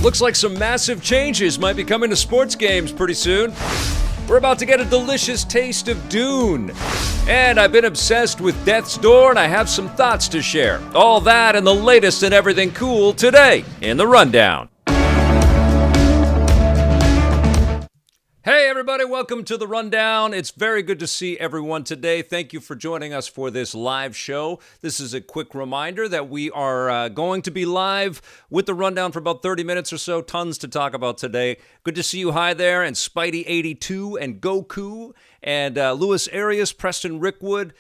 Looks like some massive changes might be coming to sports games pretty soon. We're about to get a delicious taste of Dune. And I've been obsessed with Death's Door, and I have some thoughts to share. All that and the latest in everything cool today in the Rundown. Hey everybody, welcome to the Rundown. It's very good to see everyone today. Thank you for joining us for this live show. This is a quick reminder that we are going to be live with the Rundown for about 30 minutes or so. Tons to talk about today. Good to see you. Hi there, and Spidey82 and Goku and Louis Arias, Preston Rickwood,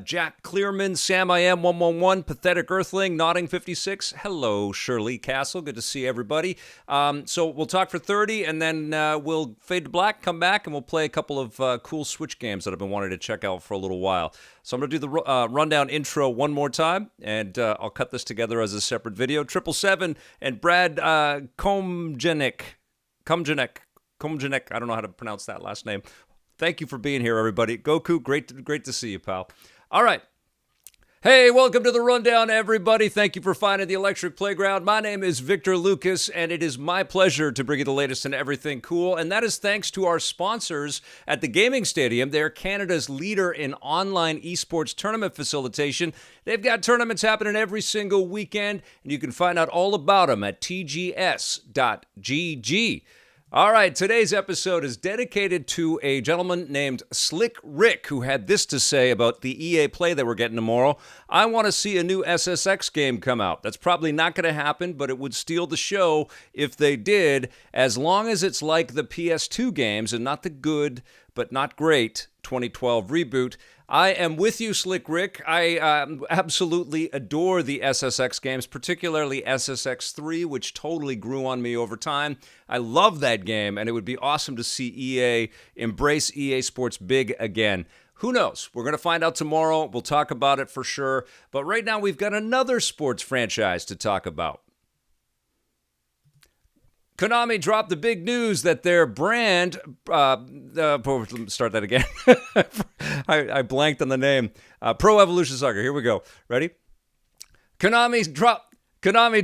Jack Clearman, Sam I Am 111, Pathetic Earthling, Nodding 56. Hello, Shirley Castle. Good to see everybody. So we'll talk for 30, and then we'll fade to black, come back, and we'll play a couple of cool Switch games that I've been wanting to check out for a little while. So I'm going to do the Rundown intro one more time, and I'll cut this together as a separate video. 777 and Brad Komjanek, I don't know how to pronounce that last name. Thank you for being here, everybody. Goku, great to see you, pal. All right. Hey, welcome to the Rundown, everybody. Thank you for finding the Electric Playground. My name is Victor Lucas, and it is my pleasure to bring you the latest in everything cool, and that is thanks to our sponsors at the Gaming Stadium. They're Canada's leader in online esports tournament facilitation. They've got tournaments happening every single weekend, and you can find out all about them at tgs.gg. All right, today's episode is dedicated to a gentleman named Slick Rick, who had this to say about the EA Play that we're getting tomorrow. I want to see a new SSX game come out. That's probably not going to happen, but it would steal the show if they did, as long as it's like the PS2 games and not the good but not great 2012 Reboot. I am with you, Slick Rick. I absolutely adore the SSX games, particularly SSX3, which totally grew on me over time. I love that game, and it would be awesome to see EA embrace EA Sports big again. Who knows? We're going to find out tomorrow. We'll talk about it for sure. But right now, we've got another sports franchise to talk about. Konami dropped the big news that their brand, start that again. I blanked on the name. Pro Evolution Soccer. Here we go. Ready? Konami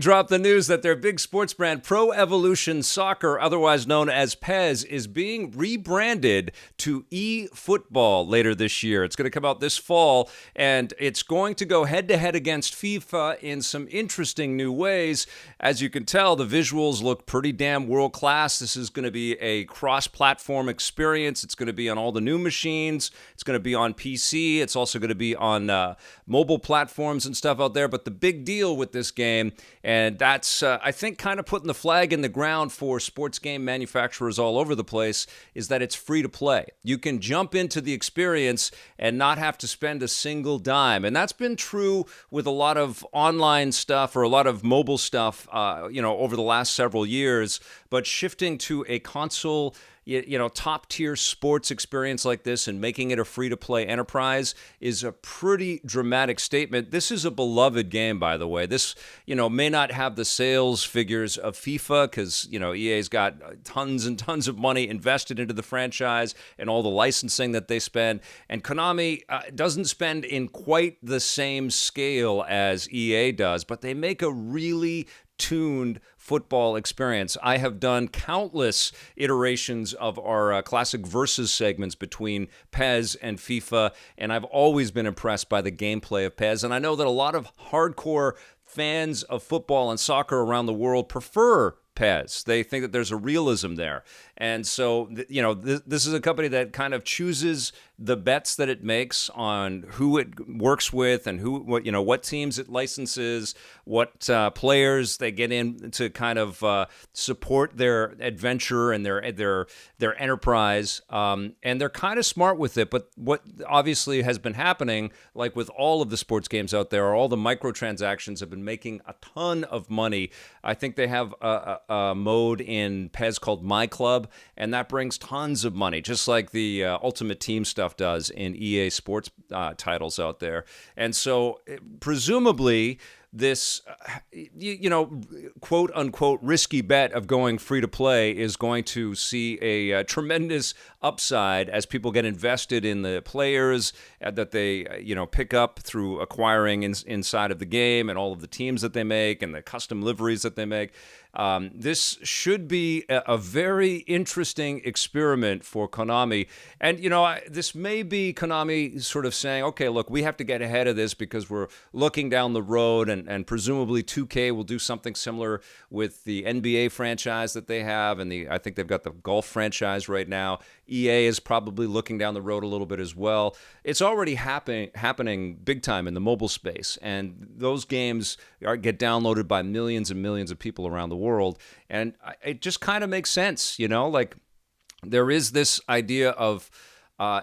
dropped the news that their big sports brand, Pro Evolution Soccer, otherwise known as PES, is being rebranded to eFootball later this year. It's going to come out this fall, and it's going to go head-to-head against FIFA in some interesting new ways. As you can tell, the visuals look pretty damn world-class. This is going to be a cross-platform experience. It's going to be on all the new machines. It's going to be on PC. It's also going to be on mobile platforms and stuff out there. But the big deal with this game, and that's, I think, kind of putting the flag in the ground for sports game manufacturers all over the place, is that it's free to play. You can jump into the experience and not have to spend a single dime. And that's been true with a lot of online stuff or a lot of mobile stuff, over the last several years. But shifting to a console, top-tier sports experience like this and making it a free-to-play enterprise is a pretty dramatic statement. This is a beloved game, by the way. This, may not have the sales figures of FIFA because, EA's got tons and tons of money invested into the franchise and all the licensing that they spend. And Konami doesn't spend in quite the same scale as EA does, but they make a really tuned football experience. I have done countless iterations of our classic versus segments between PES and FIFA, and I've always been impressed by the gameplay of PES. And I know that a lot of hardcore fans of football and soccer around the world prefer PES. They think that there's a realism there. And so, this is a company that kind of chooses the bets that it makes on who it works with and what teams it licenses, what players they get in to kind of support their adventure and their enterprise. And they're kind of smart with it. But what obviously has been happening, like with all of the sports games out there, all the microtransactions have been making a ton of money. I think they have a mode in PES called My Club, and that brings tons of money, just like the Ultimate Team stuff does in EA Sports titles out there. And so, presumably, this, quote unquote, risky bet of going free to play is going to see a tremendous upside as people get invested in the players that they, pick up through acquiring inside of the game and all of the teams that they make and the custom liveries that they make. This should be a very interesting experiment for Konami. And, this may be Konami sort of saying, okay, look, we have to get ahead of this because we're looking down the road, and presumably 2K will do something similar with the NBA franchise that they have, and I think they've got the golf franchise right now. EA is probably looking down the road a little bit as well. It's already happening big time in the mobile space, and those games get downloaded by millions and millions of people around the world, and it just kind of makes sense, like there is this idea of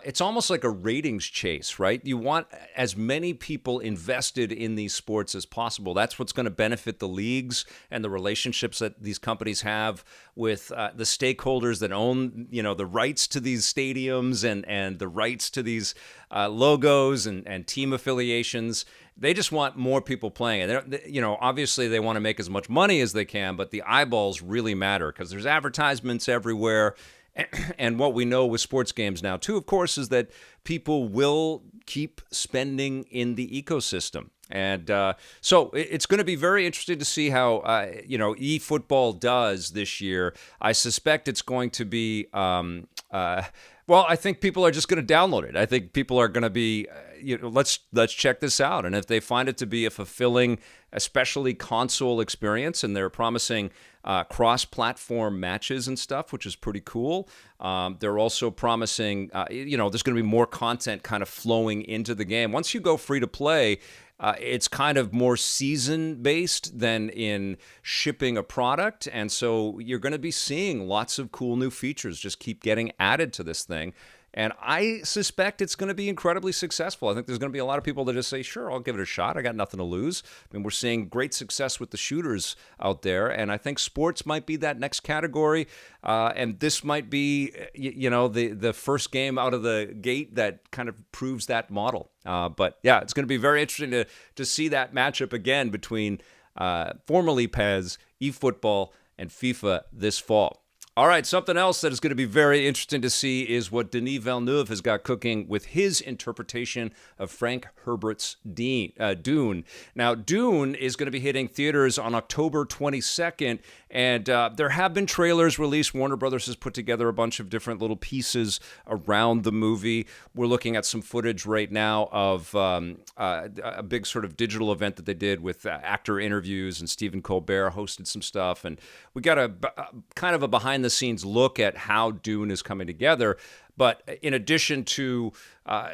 it's almost like a ratings chase, right? You want as many people invested in these sports as possible. That's what's going to benefit the leagues and the relationships that these companies have with the stakeholders that own, the rights to these stadiums and the rights to these logos and team affiliations. They just want more people playing it. Obviously they want to make as much money as they can, but the eyeballs really matter because there's advertisements everywhere. And what we know with sports games now, too, of course, is that people will keep spending in the ecosystem. And so it's going to be very interesting to see how, eFootball does this year. I suspect it's going to be, I think people are just going to download it. I think people are going to be, let's check this out. And if they find it to be a fulfilling, especially console experience, and they're promising cross-platform matches and stuff, which is pretty cool. They're also promising, there's going to be more content kind of flowing into the game. Once you go free to play, it's kind of more season-based than in shipping a product. And so you're going to be seeing lots of cool new features just keep getting added to this thing. And I suspect it's going to be incredibly successful. I think there's going to be a lot of people that just say, sure, I'll give it a shot. I got nothing to lose. I mean, we're seeing great success with the shooters out there. And I think sports might be that next category. And this might be, the first game out of the gate that kind of proves that model. But yeah, it's going to be very interesting to see that matchup again between formerly PES, eFootball, and FIFA this fall. All right, something else that is going to be very interesting to see is what Denis Villeneuve has got cooking with his interpretation of Frank Herbert's Dune. Now, Dune is going to be hitting theaters on October 22nd, and there have been trailers released. Warner Brothers has put together a bunch of different little pieces around the movie. We're looking at some footage right now of a big sort of digital event that they did with actor interviews, and Stephen Colbert hosted some stuff, and we got a kind of a behind-the-scenes look at how Dune is coming together. But in addition to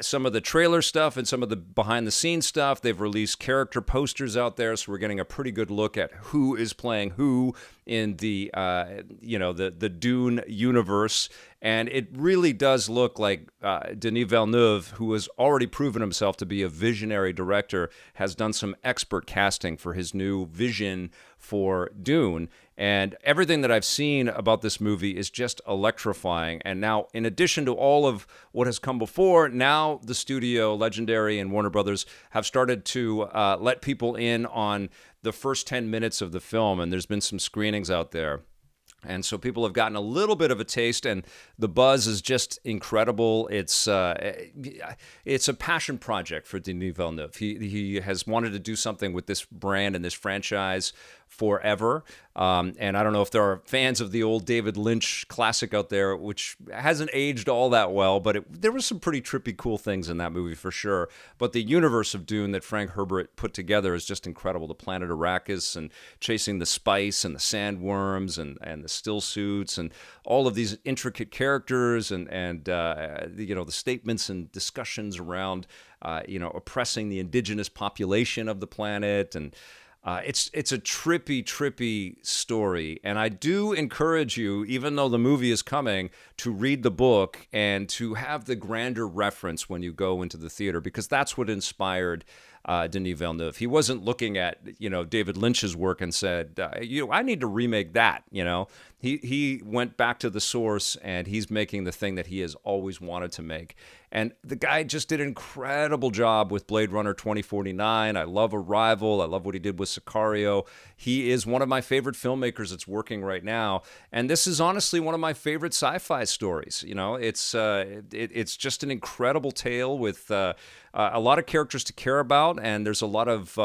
some of the trailer stuff and some of the behind-the-scenes stuff, they've released character posters out there, so we're getting a pretty good look at who is playing who in the the Dune universe. And it really does look like Denis Villeneuve, who has already proven himself to be a visionary director, has done some expert casting for his new vision for Dune. And everything that I've seen about this movie is just electrifying. And now, in addition to all of what has come before, now the studio, Legendary and Warner Brothers, have started to let people in on the first 10 minutes of the film. And there's been some screenings out there. And so people have gotten a little bit of a taste, and the buzz is just incredible. It's a passion project for Denis Villeneuve. He has wanted to do something with this brand and this franchise forever. And I don't know if there are fans of the old David Lynch classic out there, which hasn't aged all that well, but there were some pretty trippy, cool things in that movie for sure. But the universe of Dune that Frank Herbert put together is just incredible. The planet Arrakis and chasing the spice and the sandworms and the still suits and all of these intricate characters and the statements and discussions around oppressing the indigenous population of the planet. And it's a trippy story. And I do encourage you, even though the movie is coming, to read the book and to have the grander reference when you go into the theater, because that's what inspired Denis Villeneuve. He wasn't looking at David Lynch's work and said, I need to remake that. He went back to the source, and he's making the thing that he has always wanted to make. And the guy just did an incredible job with Blade Runner 2049. I love Arrival. I love what he did with Sicario. He is one of my favorite filmmakers that's working right now. And this is honestly one of my favorite sci-fi stories. It's just an incredible tale with a lot of characters to care about, and there's a lot of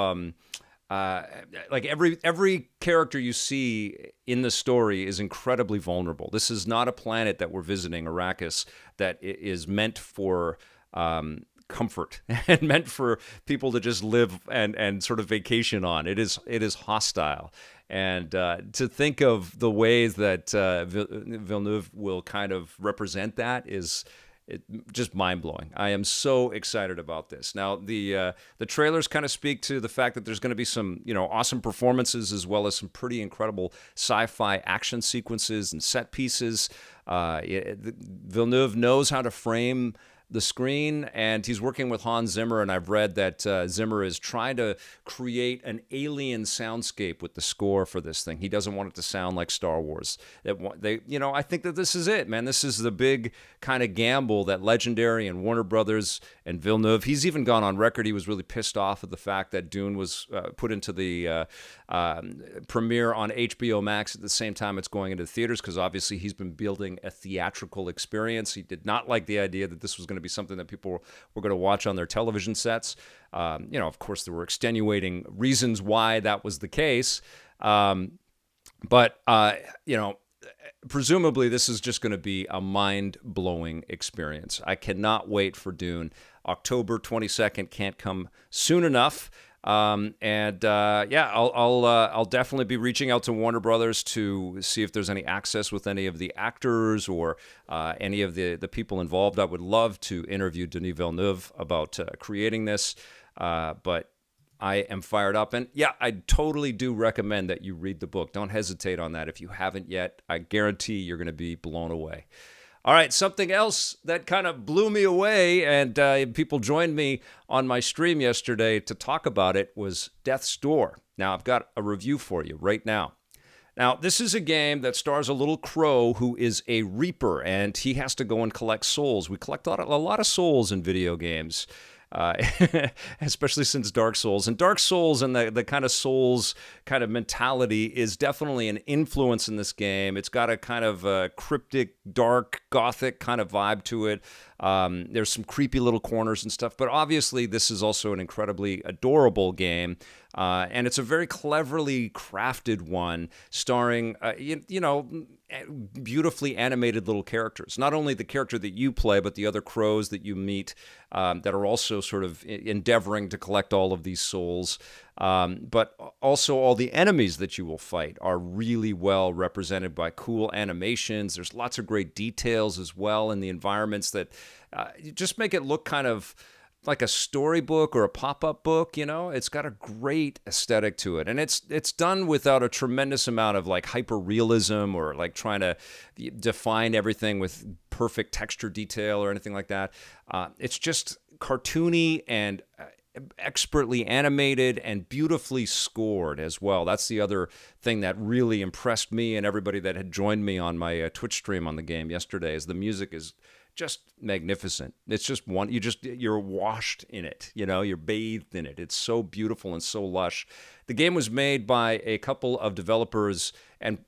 uh, like every character you see in the story is incredibly vulnerable. This is not a planet that we're visiting, Arrakis, that is meant for comfort and meant for people to just live and sort of vacation on. It is hostile. And to think of the ways that Villeneuve will kind of represent that is just mind-blowing. I am so excited about this. Now, the trailers kind of speak to the fact that there's going to be some, awesome performances as well as some pretty incredible sci-fi action sequences and set pieces. Villeneuve knows how to frame the screen, and he's working with Hans Zimmer, and I've read that Zimmer is trying to create an alien soundscape with the score for this thing. He doesn't want it to sound like Star Wars. I think that this is it, man. This is the big kind of gamble that Legendary and Warner Brothers and Villeneuve, he's even gone on record. He was really pissed off at the fact that Dune was put into the premiere on HBO Max at the same time it's going into the theaters, because obviously he's been building a theatrical experience. He did not like the idea that this was going to be something that people were going to watch on their television sets. Of course, there were extenuating reasons why that was the case. But presumably this is just going to be a mind-blowing experience. I cannot wait for Dune. October 22nd can't come soon enough. I'll definitely be reaching out to Warner Brothers to see if there's any access with any of the actors or any of the people involved. I would love to interview Denis Villeneuve about creating this, but I am fired up. And yeah, I totally do recommend that you read the book. Don't hesitate on that. If you haven't yet, I guarantee you're going to be blown away. All right, something else that kind of blew me away, and people joined me on my stream yesterday to talk about it, was Death's Door. Now, I've got a review for you right now. Now, this is a game that stars a little crow who is a reaper, and he has to go and collect souls. We collect a lot of souls in video games. Especially since Dark Souls. And Dark Souls and the kind of Souls kind of mentality is definitely an influence in this game. It's got a kind of cryptic, dark, gothic kind of vibe to it. There's some creepy little corners and stuff, but obviously this is also an incredibly adorable game. And it's a very cleverly crafted one, starring, beautifully animated little characters. Not only the character that you play, but the other crows that you meet that are also sort of endeavoring to collect all of these souls. But also all the enemies that you will fight are really well represented by cool animations. There's lots of great details as well in the environments that just make it look kind of like a storybook or a pop-up book. It's got a great aesthetic to it, and it's done without a tremendous amount of like hyper-realism or like trying to define everything with perfect texture detail or anything like that. It's just cartoony and expertly animated and beautifully scored as well. That's the other thing that really impressed me and everybody that had joined me on my Twitch stream on the game yesterday, is the music is just magnificent. It's just you're washed in it, you're bathed in it. It's so beautiful and so lush. The game was made by a couple of developers and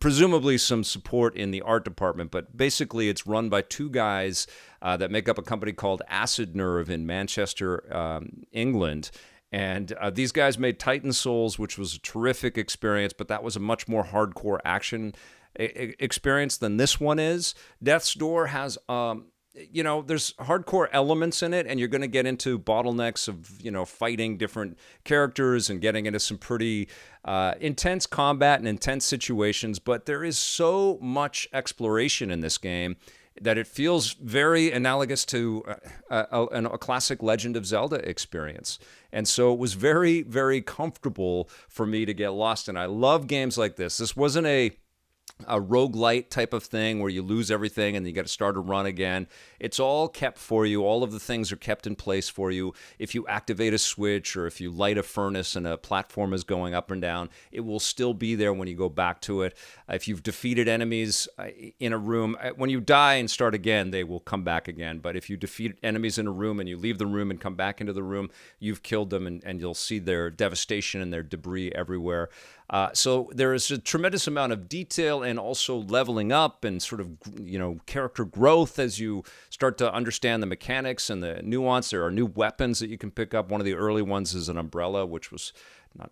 presumably some support in the art department, but basically it's run by two guys that make up a company called Acid Nerve in Manchester, England. And these guys made Titan Souls, which was a terrific experience, but that was a much more hardcore action experience than this one is. Death's Door has, there's hardcore elements in it, and you're going to get into bottlenecks of, fighting different characters and getting into some pretty intense combat and intense situations. But there is so much exploration in this game that it feels very analogous to a classic Legend of Zelda experience. And so it was very, very comfortable for me to get lost in. I love games like this. This wasn't a roguelite type of thing where you lose everything and you got to start a run again. It's all kept for you. All of the things are kept in place for you. If you activate a switch or if you light a furnace and a platform is going up and down, it will still be there when you go back to it. If you've defeated enemies in a room, when you die and start again, they will come back again. But if you defeat enemies in a room and you leave the room and come back into the room, you've killed them, and you'll see their devastation and their debris everywhere. So there is a tremendous amount of detail and also leveling up and sort of, character growth as you start to understand the mechanics and the nuance. There are new weapons that you can pick up. One of the early ones is an umbrella, which was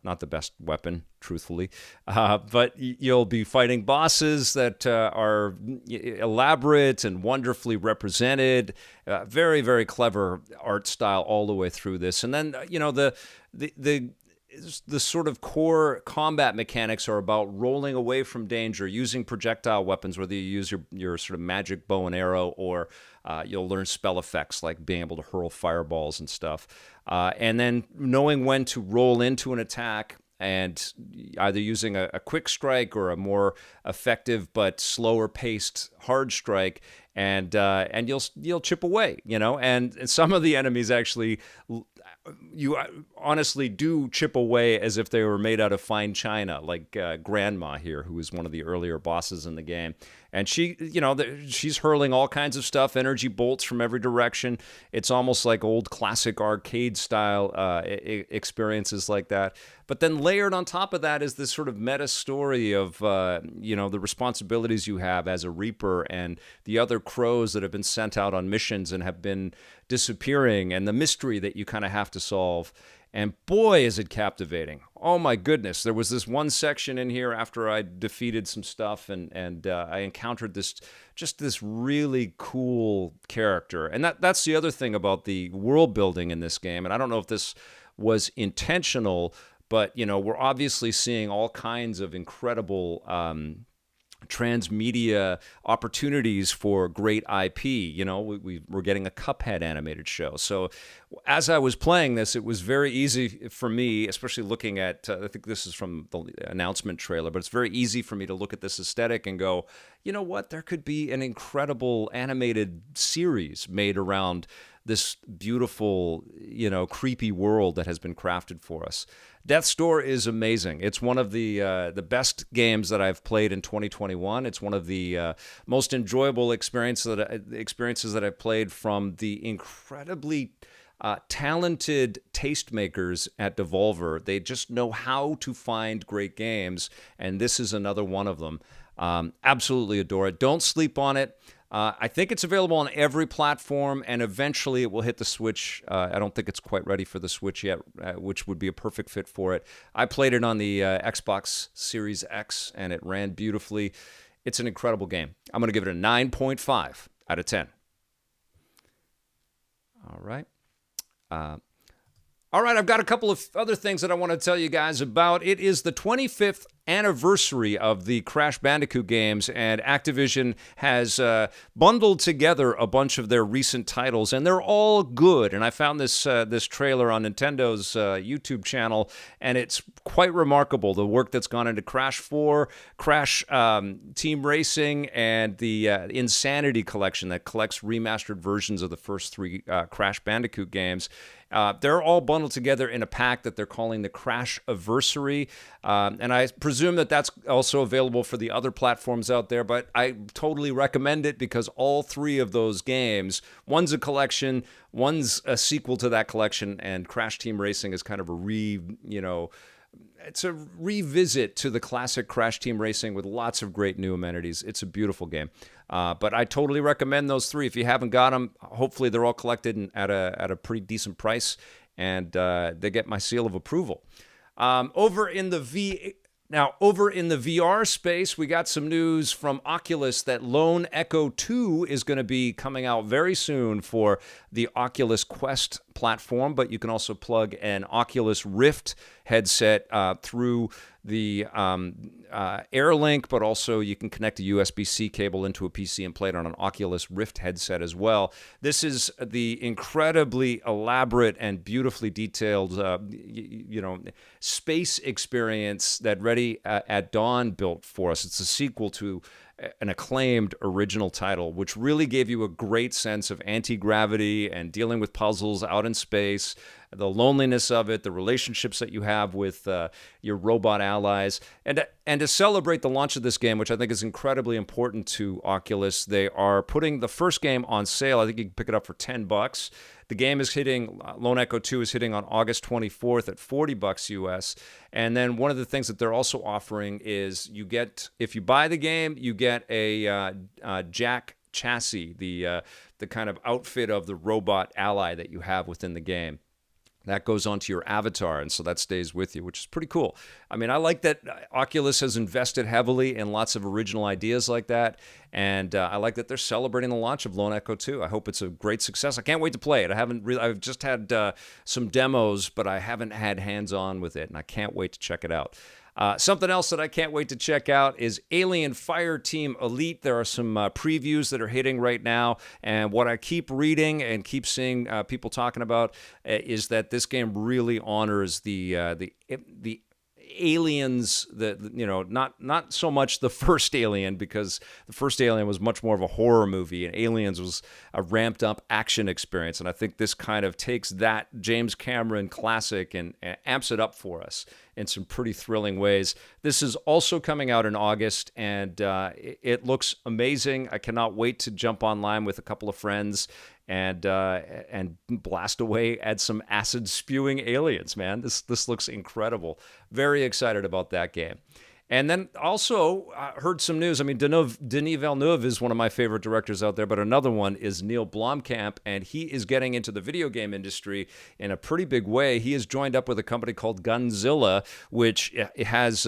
not the best weapon, truthfully. But you'll be fighting bosses that are elaborate and wonderfully represented. Very, very clever art style all the way through this. And then, the sort of core combat mechanics are about rolling away from danger, using projectile weapons, whether you use your sort of magic bow and arrow, or you'll learn spell effects like being able to hurl fireballs and stuff. And then knowing when to roll into an attack and either using a quick strike or a more effective but slower paced hard strike, and you'll chip away, and some of the enemies actually, you honestly do chip away as if they were made out of fine china, like Grandma here, who is one of the earlier bosses in the game. And she's hurling all kinds of stuff, energy bolts from every direction. It's almost like old classic arcade style experiences like that. But then layered on top of that is this sort of meta story of, the responsibilities you have as a Reaper and the other crows that have been sent out on missions and have been disappearing, and the mystery that you kind of have to solve. And boy, is it captivating. Oh my goodness. There was this one section in here after I defeated some stuff and I encountered this really cool character. And that's the other thing about the world building in this game. And I don't know if this was intentional, but, we're obviously seeing all kinds of incredible transmedia opportunities for great IP. We're getting a Cuphead animated show. So as I was playing this, it was very easy for me, especially looking at, I think this is from the announcement trailer, but it's very easy for me to look at this aesthetic and go, you know what, there could be an incredible animated series made around this beautiful, creepy world that has been crafted for us. Death's Door is amazing. It's one of the best games that I've played in 2021. It's one of the most enjoyable experiences that I've played from the incredibly talented tastemakers at Devolver. They just know how to find great games, and this is another one of them. Absolutely adore it. Don't sleep on it. I think it's available on every platform, and eventually it will hit the Switch. I don't think it's quite ready for the Switch yet, which would be a perfect fit for it. I played it on the Xbox Series X, and it ran beautifully. It's an incredible game. I'm going to give it a 9.5 out of 10. All right. I've got a couple of other things that I want to tell you guys about. It is the 25th anniversary of the Crash Bandicoot games, and Activision has bundled together a bunch of their recent titles, and they're all good. And I found this trailer on Nintendo's YouTube channel, and it's quite remarkable, the work that's gone into Crash 4, Crash Team Racing, and the Insanity Collection that collects remastered versions of the first three Crash Bandicoot games. They're all bundled together in a pack that they're calling the Crash-Aversary, and I presume that that's also available for the other platforms out there, but I totally recommend it because all three of those games, one's a collection, one's a sequel to that collection, and Crash Team Racing is kind of it's a revisit to the classic Crash Team Racing with lots of great new amenities. It's a beautiful game. But I totally recommend those three. If you haven't got them, hopefully they're all collected at a pretty decent price, and they get my seal of approval. Over in the VR space, we got some news from Oculus that Lone Echo 2 is going to be coming out very soon for the Oculus Quest platform, but you can also plug an Oculus Rift headset through the AirLink, but also you can connect a USB-C cable into a PC and play it on an Oculus Rift headset as well. This is the incredibly elaborate and beautifully detailed, space experience that Ready at Dawn built for us. It's a sequel to an acclaimed original title, which really gave you a great sense of anti-gravity and dealing with puzzles out in space, the loneliness of it, the relationships that you have with your robot allies. And to celebrate the launch of this game, which I think is incredibly important to Oculus, they are putting the first game on sale. I think you can pick it up for $10. The game is hitting, Lone Echo 2 is hitting on August 24th at $40 US. And then one of the things that they're also offering is you get, if you buy the game, you get a jack chassis, the kind of outfit of the robot ally that you have within the game. That goes onto your avatar, and so that stays with you, which is pretty cool. I mean, I like that Oculus has invested heavily in lots of original ideas like that, and I like that they're celebrating the launch of Lone Echo 2. I hope it's a great success. I can't wait to play it. I've just had some demos, but I haven't had hands-on with it, and I can't wait to check it out. Something else that I can't wait to check out is Alien Fireteam Elite. There are some previews that are hitting right now, and what I keep reading and keep seeing people talking about is that this game really honors the aliens, not so much the first Alien, because the first Alien was much more of a horror movie, and Aliens was a ramped up action experience. And I think this kind of takes that James Cameron classic and amps it up for us in some pretty thrilling ways. This is also coming out in August, and it looks amazing. I cannot wait to jump online with a couple of friends and blast away at some acid-spewing aliens, man. This looks incredible. Very excited about that game. And then also heard some news. I mean, Denis Villeneuve is one of my favorite directors out there, but another one is Neill Blomkamp, and he is getting into the video game industry in a pretty big way. He has joined up with a company called Gunzilla, which has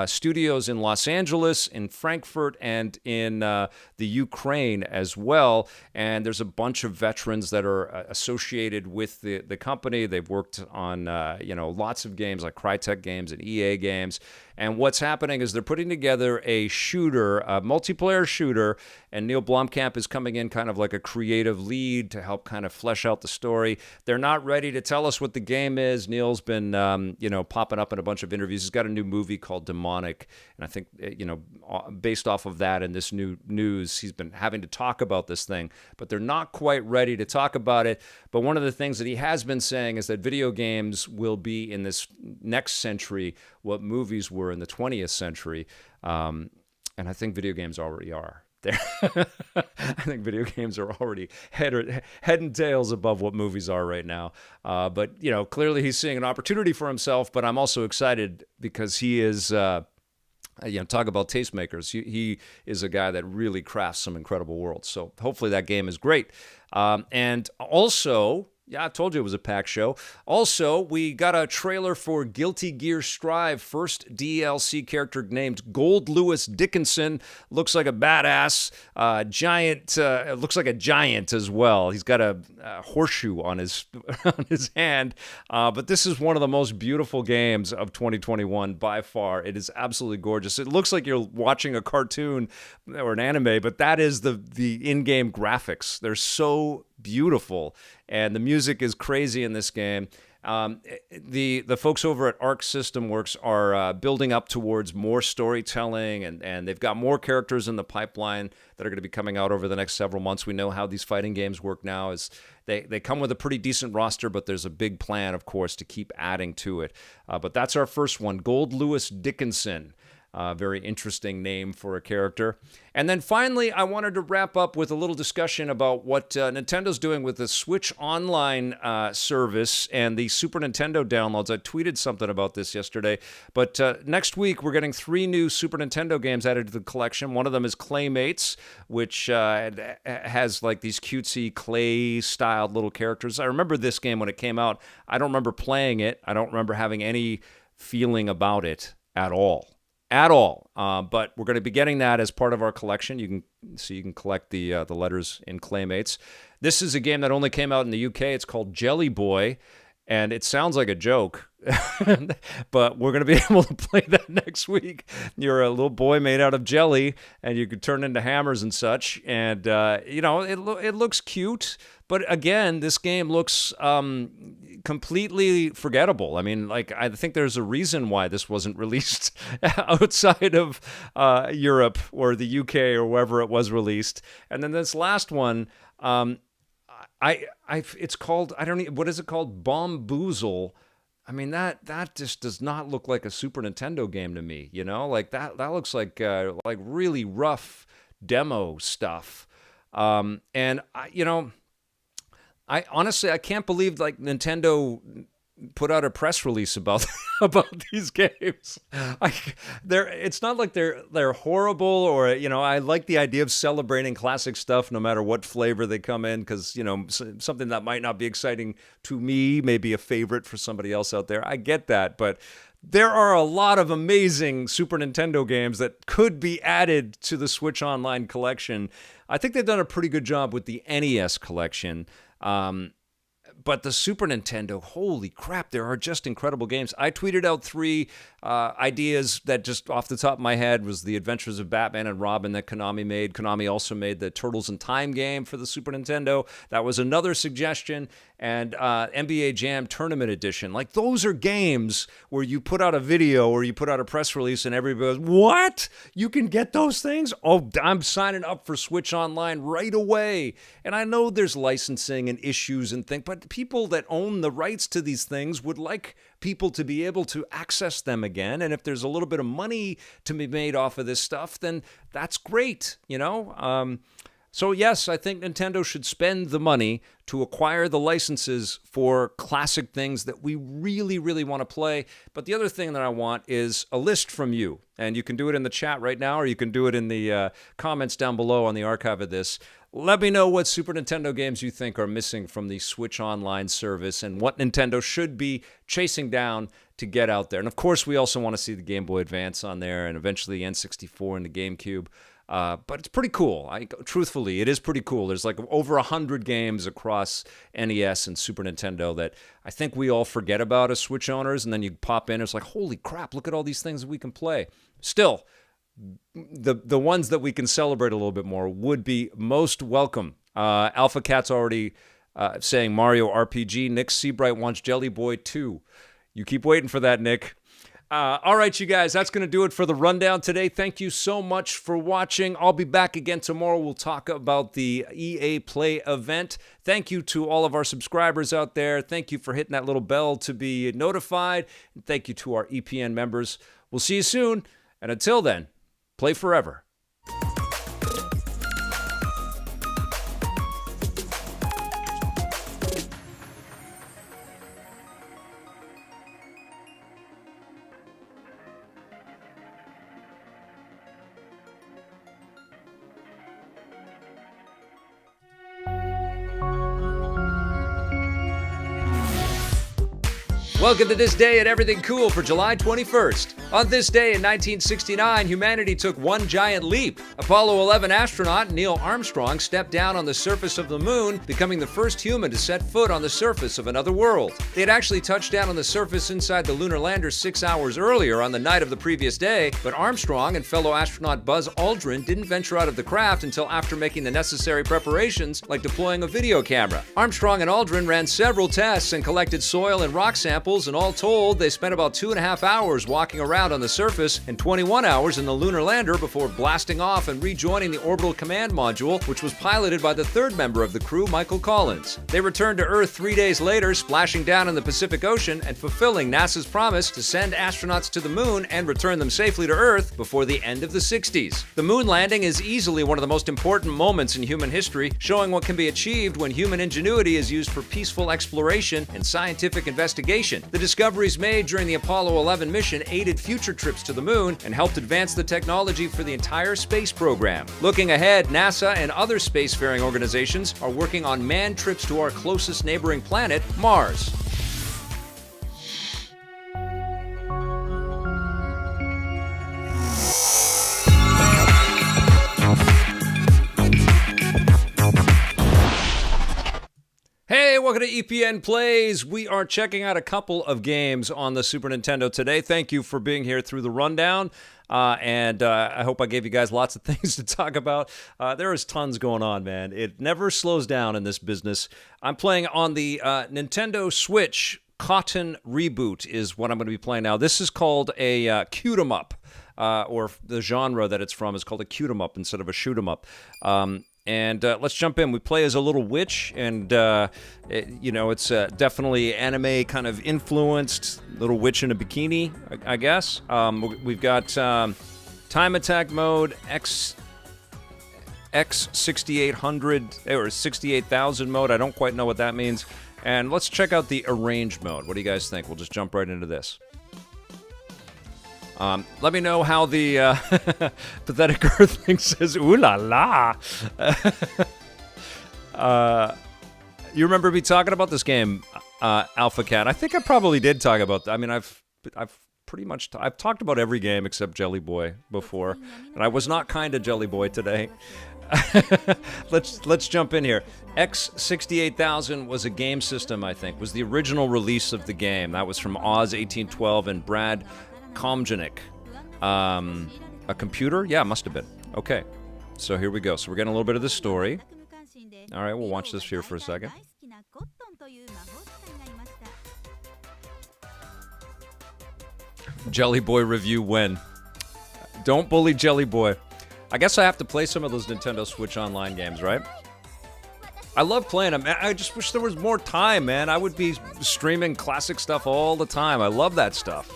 studios in Los Angeles, in Frankfurt, and in the Ukraine as well. And there's a bunch of veterans that are associated with the company. They've worked on lots of games like Crytek games and EA games. And what's happening is they're putting together a multiplayer shooter, and Neill Blomkamp is coming in kind of like a creative lead to help kind of flesh out the story. They're not ready to tell us what the game is. Neill's been, popping up in a bunch of interviews. He's got a new movie called Demonic, and I think, based off of that and this new news, he's been having to talk about this thing, but they're not quite ready to talk about it. But one of the things that he has been saying is that video games will be in this next century what movies were in the 20th century, and I think video games already are. I think video games are already head and tails above what movies are right now. But clearly he's seeing an opportunity for himself. But I'm also excited because he is, talk about tastemakers. He is a guy that really crafts some incredible worlds. So hopefully that game is great. And also, yeah, I told you it was a packed show. Also, we got a trailer for Guilty Gear Strive. First DLC character named Gold Lewis Dickinson. Looks like a badass. Giant. Looks like a giant as well. He's got a horseshoe on his on his hand. But this is one of the most beautiful games of 2021 by far. It is absolutely gorgeous. It looks like you're watching a cartoon or an anime, but that is the in-game graphics. They're so beautiful, and the music is crazy in this game. The folks over at Arc System Works are building up towards more storytelling, and they've got more characters in the pipeline that are going to be coming out over the next several months. We know how these fighting games work now is they come with a pretty decent roster, but there's a big plan, of course, to keep adding to it. But that's our first one, Gold Lewis Dickinson. Very interesting name for a character. And then finally, I wanted to wrap up with a little discussion about what Nintendo's doing with the Switch Online service and the Super Nintendo downloads. I tweeted something about this yesterday. But next week, we're getting 3 new Super Nintendo games added to the collection. One of them is Claymates, which has like these cutesy clay-styled little characters. I remember this game when it came out. I don't remember playing it. I don't remember having any feeling about it at all. But we're going to be getting that as part of our collection. You can collect the letters in Claymates. This is a game that only came out in the UK. It's called Jelly Boy, and it sounds like a joke, but we're going to be able to play that next week. You're a little boy made out of jelly, and you could turn into hammers and such. And it looks cute, but again, this game looks completely forgettable. I mean, I think there's a reason why this wasn't released outside of Europe or the UK or wherever it was released. And then this last one, it's called, what is it called? Bomboozle. I mean, that just does not look like a Super Nintendo game to me, that looks like really rough demo stuff. And I honestly, I can't believe like Nintendo put out a press release about about these games. It's not like they're horrible, or I like the idea of celebrating classic stuff no matter what flavor they come in, because something that might not be exciting to me may be a favorite for somebody else out there. I get that, but there are a lot of amazing Super Nintendo games that could be added to the Switch Online collection. I think they've done a pretty good job with the NES collection. But the Super Nintendo, holy crap, there are just incredible games. I tweeted out 3 ideas that just off the top of my head was the Adventures of Batman and Robin that Konami made. Konami also made the Turtles in Time game for the Super Nintendo. That was another suggestion. And NBA Jam Tournament Edition. Like, those are games where you put out a video or you put out a press release and everybody goes, what? You can get those things? Oh, I'm signing up for Switch Online right away. And I know there's licensing and issues and things, but people that own the rights to these things would like people to be able to access them again. And if there's a little bit of money to be made off of this stuff, then that's great, So yes, I think Nintendo should spend the money to acquire the licenses for classic things that we really, really want to play. But the other thing that I want is a list from you. And you can do it in the chat right now, or you can do it in the comments down below on the archive of this. Let me know what Super Nintendo games you think are missing from the Switch Online service and what Nintendo should be chasing down to get out there. And of course, we also want to see the Game Boy Advance on there and eventually the N64 and the GameCube. But it's pretty cool. Truthfully, it is pretty cool. There's like over 100 games across NES and Super Nintendo that I think we all forget about as Switch owners. And then you pop in, it's like, holy crap, look at all these things that we can play. Still, the ones that we can celebrate a little bit more would be most welcome. Alpha Cat's already saying Mario RPG. Nick Seabright wants Jelly Boy 2. You keep waiting for that, Nick. All right, you guys, that's going to do it for the rundown today. Thank you so much for watching. I'll be back again tomorrow. We'll talk about the EA Play event. Thank you to all of our subscribers out there. Thank you for hitting that little bell to be notified. And thank you to our EPN members. We'll see you soon. And until then, play forever. Welcome to This Day at Everything Cool for July 21st. On this day in 1969, humanity took one giant leap. Apollo 11 astronaut Neil Armstrong stepped down on the surface of the moon, becoming the first human to set foot on the surface of another world. They had actually touched down on the surface inside the lunar lander 6 hours earlier on the night of the previous day, but Armstrong and fellow astronaut Buzz Aldrin didn't venture out of the craft until after making the necessary preparations, like deploying a video camera. Armstrong and Aldrin ran several tests and collected soil and rock samples, and all told, they spent about 2.5 hours walking around on the surface and 21 hours in the lunar lander before blasting off and rejoining the orbital command module, which was piloted by the third member of the crew, Michael Collins. They returned to Earth 3 days later, splashing down in the Pacific Ocean and fulfilling NASA's promise to send astronauts to the moon and return them safely to Earth before the end of the 60s. The moon landing is easily one of the most important moments in human history, showing what can be achieved when human ingenuity is used for peaceful exploration and scientific investigation. The discoveries made during the Apollo 11 mission aided future trips to the moon and helped advance the technology for the entire space program. Looking ahead, NASA and other spacefaring organizations are working on manned trips to our closest neighboring planet, Mars. Hey, welcome to EPN Plays. We are checking out a couple of games on the Super Nintendo today. Thank you for being here through the rundown. And I hope I gave you guys lots of things to talk about. There is tons going on, man. It never slows down in this business. I'm playing on the Nintendo Switch. Cotton Reboot is what I'm going to be playing now. This is called a cute 'em up, or the genre that it's from is called a cute 'em up instead of a shoot 'em up. And let's jump in. We play as a little witch, and it's definitely anime kind of influenced. Little witch in a bikini, I guess. We've got time attack mode, X6800 or 68,000 mode. I don't quite know what that means. And let's check out the arrange mode. What do you guys think? We'll just jump right into this. Let me know how the Pathetic Earthling says, ooh la la. You remember me talking about this game, Alpha Cat? I think I probably did talk about that. I mean, I've pretty much I've talked about every game except Jelly Boy before, and I was not kind to Jelly Boy today. Let's jump in here. X68000 was a game system, I think. Was the original release of the game. That was from Oz 1812 and Brad Komjanik. A computer? Yeah, must have been. Okay, so here we go. So we're getting a little bit of the story. All right, we'll watch this here for a second. Jelly Boy review when? Don't bully Jelly Boy. I guess I have to play some of those Nintendo Switch Online games, right? I love playing them. I just wish there was more time, man. I would be streaming classic stuff all the time. I love that stuff.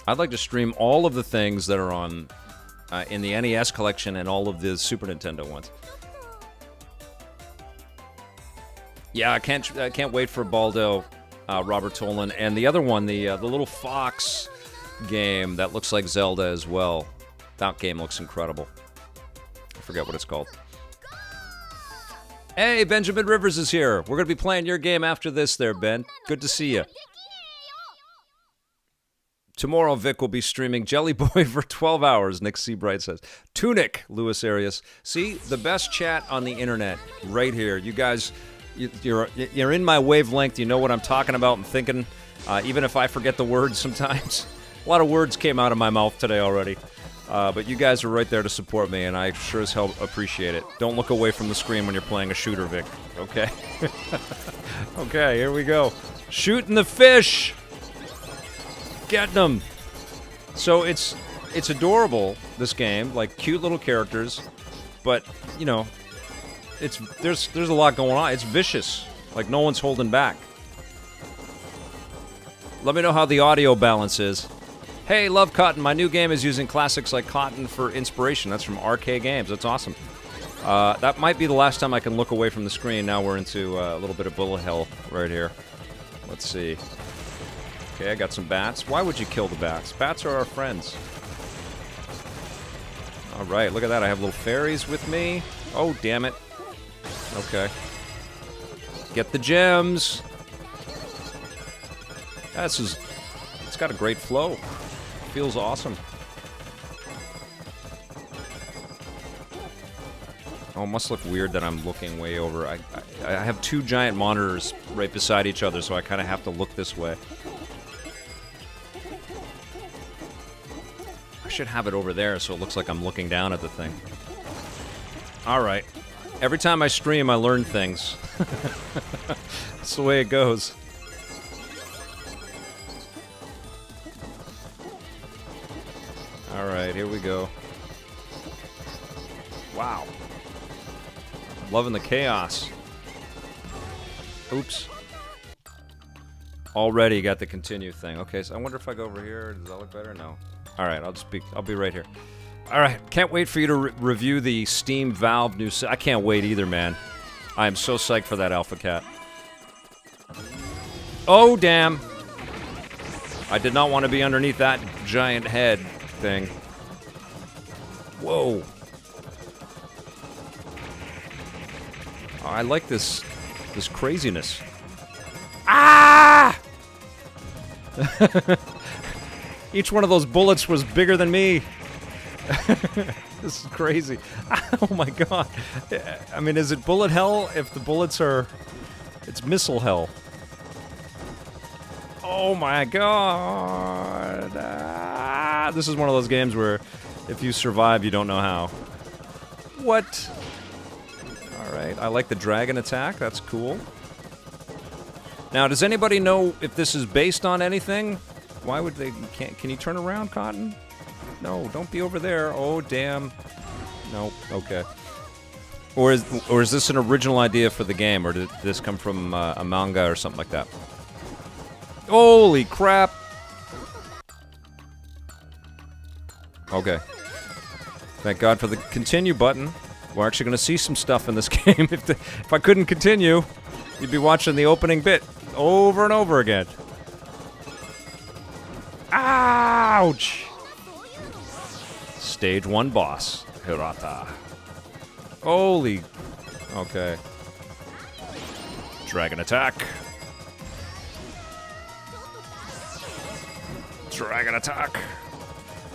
I'd like to stream all of the things that are on in the NES collection and all of the Super Nintendo ones. Yeah, I can't wait for Baldo, Robert Tolan, and the other one, the little fox game that looks like Zelda as well. That game looks incredible. I forget what it's called. Hey, Benjamin Rivers is here. We're going to be playing your game after this there, Ben. Good to see you. Tomorrow, Vic will be streaming Jelly Boy for 12 hours, Nick Seabright says. Tunic, Louis Arias. See, the best chat on the internet right here. You guys, you're in my wavelength. You know what I'm talking about and thinking, even if I forget the words sometimes. A lot of words came out of my mouth today already. But you guys are right there to support me, and I sure as hell appreciate it. Don't look away from the screen when you're playing a shooter, Vic. Okay? Okay, here we go. Shooting the fish! Getting them! So it's adorable, this game. Like, cute little characters. But, you know, there's a lot going on. It's vicious. Like, no one's holding back. Let me know how the audio balance is. Hey, love Cotton. My new game is using classics like Cotton for inspiration. That's from RK Games. That's awesome. That might be the last time I can look away from the screen. Now we're into a little bit of bullet hell right here. Let's see. Okay, I got some bats. Why would you kill the bats? Bats are our friends. All right, look at that. I have little fairies with me. Oh, damn it. Okay. Get the gems. It's got a great flow. Feels awesome. Oh, it must look weird that I'm looking way over. I have two giant monitors right beside each other, so I kind of have to look this way. I should have it over there so it looks like I'm looking down at the thing. All right. Every time I stream, I learn things. That's the way it goes. All right, here we go. Wow. Loving the chaos. Oops. Already got the continue thing. Okay, so I wonder if I go over here, does that look better? No. All right, I'll be right here. All right, can't wait for you to review the Steam Valve new I can't wait either, man. I am so psyched for that Alpha Cat. Oh, damn. I did not want to be underneath that giant head thing. Whoa. Oh, I like this craziness. Ah! Each one of those bullets was bigger than me. This is crazy. Oh my god. I mean, is it bullet hell if the bullets are... It's missile hell. Oh my god. Ah, this is one of those games where if you survive, you don't know how. What? Alright, I like the dragon attack. That's cool. Now, does anybody know if this is based on anything? Why would they... Can you turn around, Cotton? No, don't be over there. Oh, damn. Nope. Okay. Or is this an original idea for the game, or did this come from a manga or something like that? Holy crap! Okay. Thank God for the continue button. We're actually going to see some stuff in this game. If I couldn't continue, you'd be watching the opening bit over and over again. Ouch! Stage 1 boss. Hirata. Holy... Okay. Dragon attack. Dragon attack.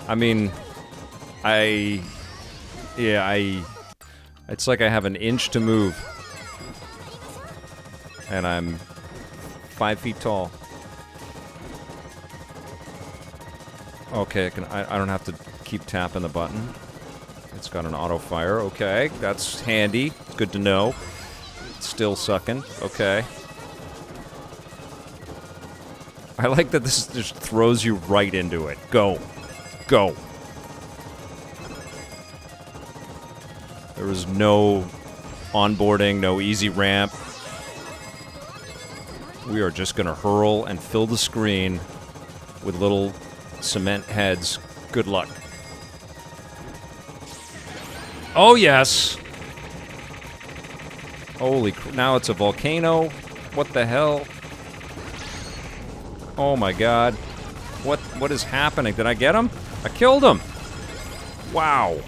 I mean... It's like I have an inch to move. And I'm 5 feet tall. Okay, I don't have to keep tapping the button. It's got an auto fire. Okay, that's handy. Good to know. It's still sucking. Okay. I like that this just throws you right into it. Go. Go. There was no onboarding, no easy ramp. We are just going to hurl and fill the screen with little cement heads. Good luck. Oh, yes. Holy now it's a volcano. What the hell? Oh, my God. What is happening? Did I get him? I killed him. Wow.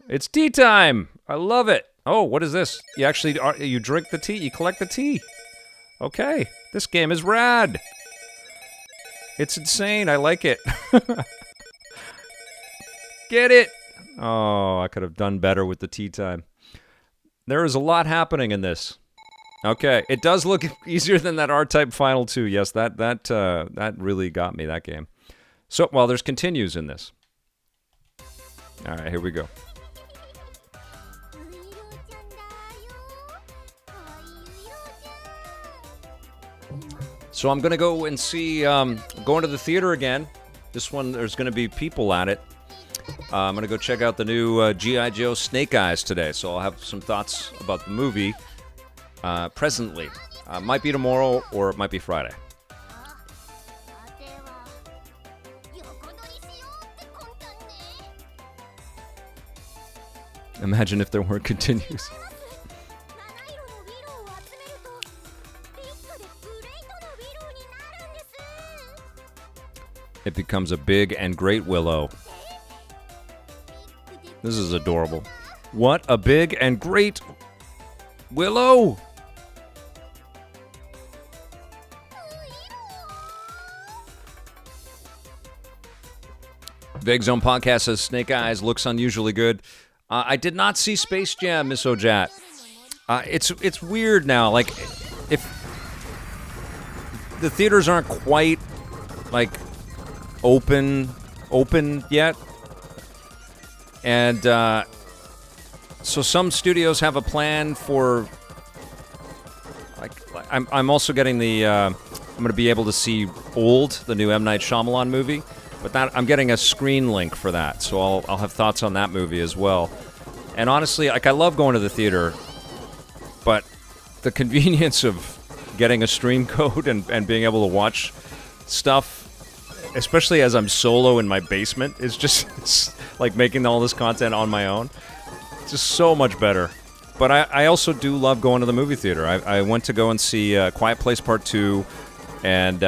It's tea time. I love it. Oh, what is this? You actually you drink the tea. You collect the tea. Okay. This game is rad. It's insane. I like it. Get it. Oh, I could have done better with the tea time. There is a lot happening in this. Okay, it does look easier than that R-Type Final 2. Yes, that really got me, that game. So, well, there's continues in this. All right, here we go. So I'm going to go and see, going to the theater again. This one, there's going to be people at it. I'm going to go check out the new G.I. Joe Snake Eyes today, so I'll have some thoughts about the movie presently. Might be tomorrow, or it might be Friday. Imagine if there weren't continues. It becomes a big and great willow. This is adorable. What a big and great willow! Vague Zone Podcast says Snake Eyes looks unusually good. I did not see Space Jam, Miss Ojat. It's weird now. Like, if the theaters aren't quite like open yet, and so some studios have a plan for. Like I'm also getting the. I'm going to be able to see Old, the new M. Night Shyamalan movie. But that I'm getting a screen link for that, so I'll have thoughts on that movie as well. And honestly, like I love going to the theater, but the convenience of getting a stream code and being able to watch stuff, especially as I'm solo in my basement, is just it's like making all this content on my own. It's just so much better. But I also do love going to the movie theater. I went to go and see Quiet Place Part 2 and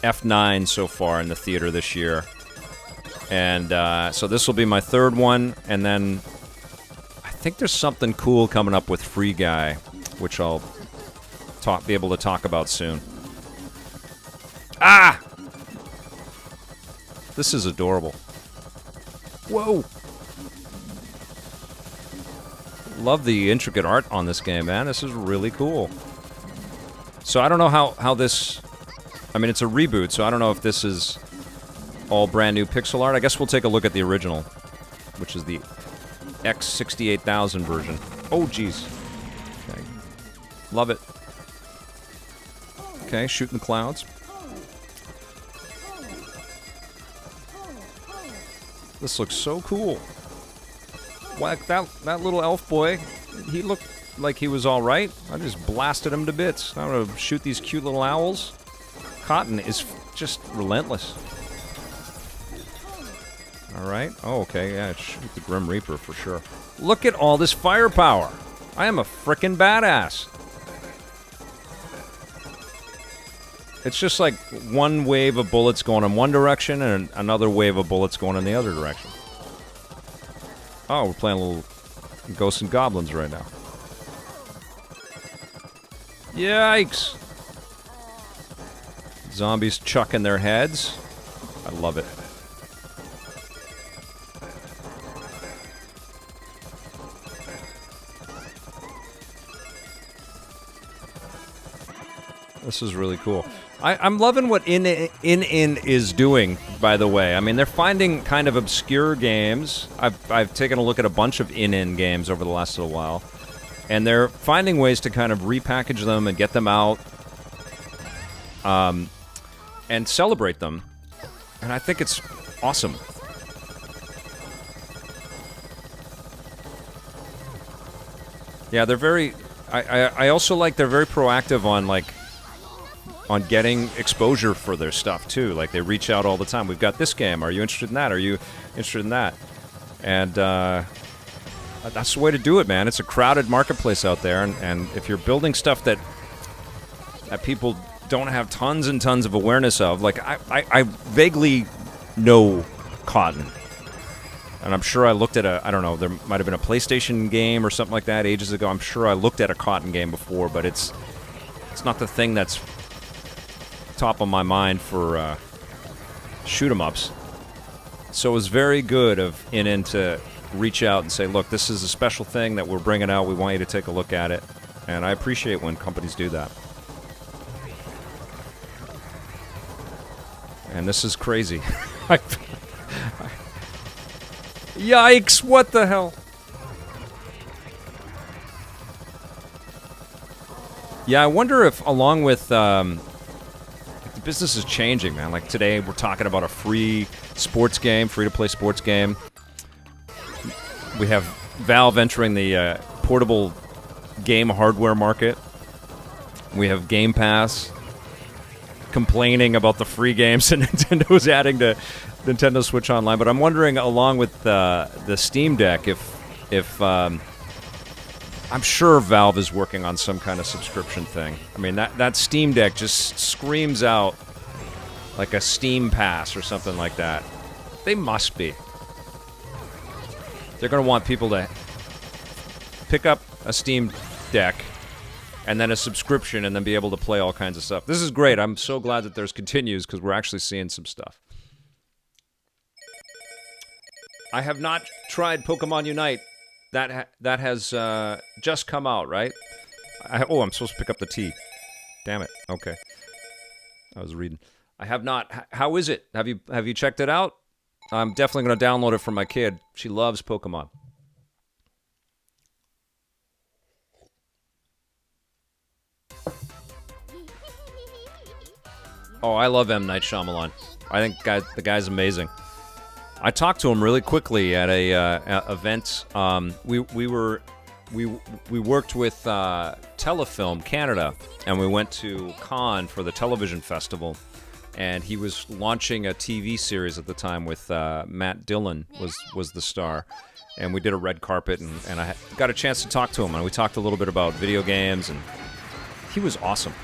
F9 so far in the theater this year. And so this will be my third one, and then I think there's something cool coming up with Free Guy, which I'll be able to talk about soon. Ah! This is adorable. Whoa! Love the intricate art on this game, man. This is really cool. So I don't know how this... I mean, it's a reboot, so I don't know if this is all brand new pixel art. I guess we'll take a look at the original, which is the X68000 version. Oh, jeez. Okay. Love it. Okay, shooting the clouds. This looks so cool. Like that little elf boy, he looked like he was all right. I just blasted him to bits. I'm gonna shoot these cute little owls. Cotton is just relentless. All right. Oh, okay. Yeah, shoot the Grim Reaper for sure. Look at all this firepower. I am a frickin' badass. It's just like one wave of bullets going in one direction and another wave of bullets going in the other direction. Oh, we're playing a little Ghosts and Goblins right now. Yikes! Zombies chucking their heads. I love it. This is really cool. I'm loving what In is doing, by the way. I mean, they're finding kind of obscure games. I've taken a look at a bunch of In games over the last little while, and they're finding ways to kind of repackage them and get them out, and celebrate them. And I think it's awesome. Yeah, they're very... I also like they're very proactive on getting exposure for their stuff, too. Like, they reach out all the time. We've got this game. Are you interested in that? Are you interested in that? And that's the way to do it, man. It's a crowded marketplace out there, and if you're building stuff that people don't have tons and tons of awareness of, like, I vaguely know Cotton. And I'm sure I looked at I don't know, there might have been a PlayStation game or something like that ages ago. I'm sure I looked at a Cotton game before, but it's not the thing that's top of my mind for shoot-em-ups. So it was very good of In to reach out and say, look, this is a special thing that we're bringing out. We want you to take a look at it. And I appreciate when companies do that. And this is crazy. Yikes, what the hell? Yeah, I wonder if, along with... the business is changing, man. Like, today, we're talking about a free sports game, free-to-play sports game. We have Valve entering the portable game hardware market. We have Game Pass complaining about the free games that Nintendo's adding to Nintendo Switch Online. But I'm wondering, along with the Steam Deck, if I'm sure Valve is working on some kind of subscription thing. I mean, that Steam Deck just screams out like a Steam Pass or something like that. They must be. They're going to want people to pick up a Steam Deck and then a subscription and then be able to play all kinds of stuff. This is great. I'm so glad that there's continues because we're actually seeing some stuff. I have not tried Pokemon Unite. That has just come out, right? I'm supposed to pick up the tea. Damn it. Okay. I was reading. I have not. How is it? Have you checked it out? I'm definitely going to download it for my kid. She loves Pokemon. Oh, I love M. Night Shyamalan. I think the guy's amazing. I talked to him really quickly at a event. We worked with Telefilm Canada, and we went to Cannes for the television festival. And he was launching a TV series at the time with Matt Dillon was the star, and we did a red carpet, and I got a chance to talk to him, and we talked a little bit about video games, and he was awesome.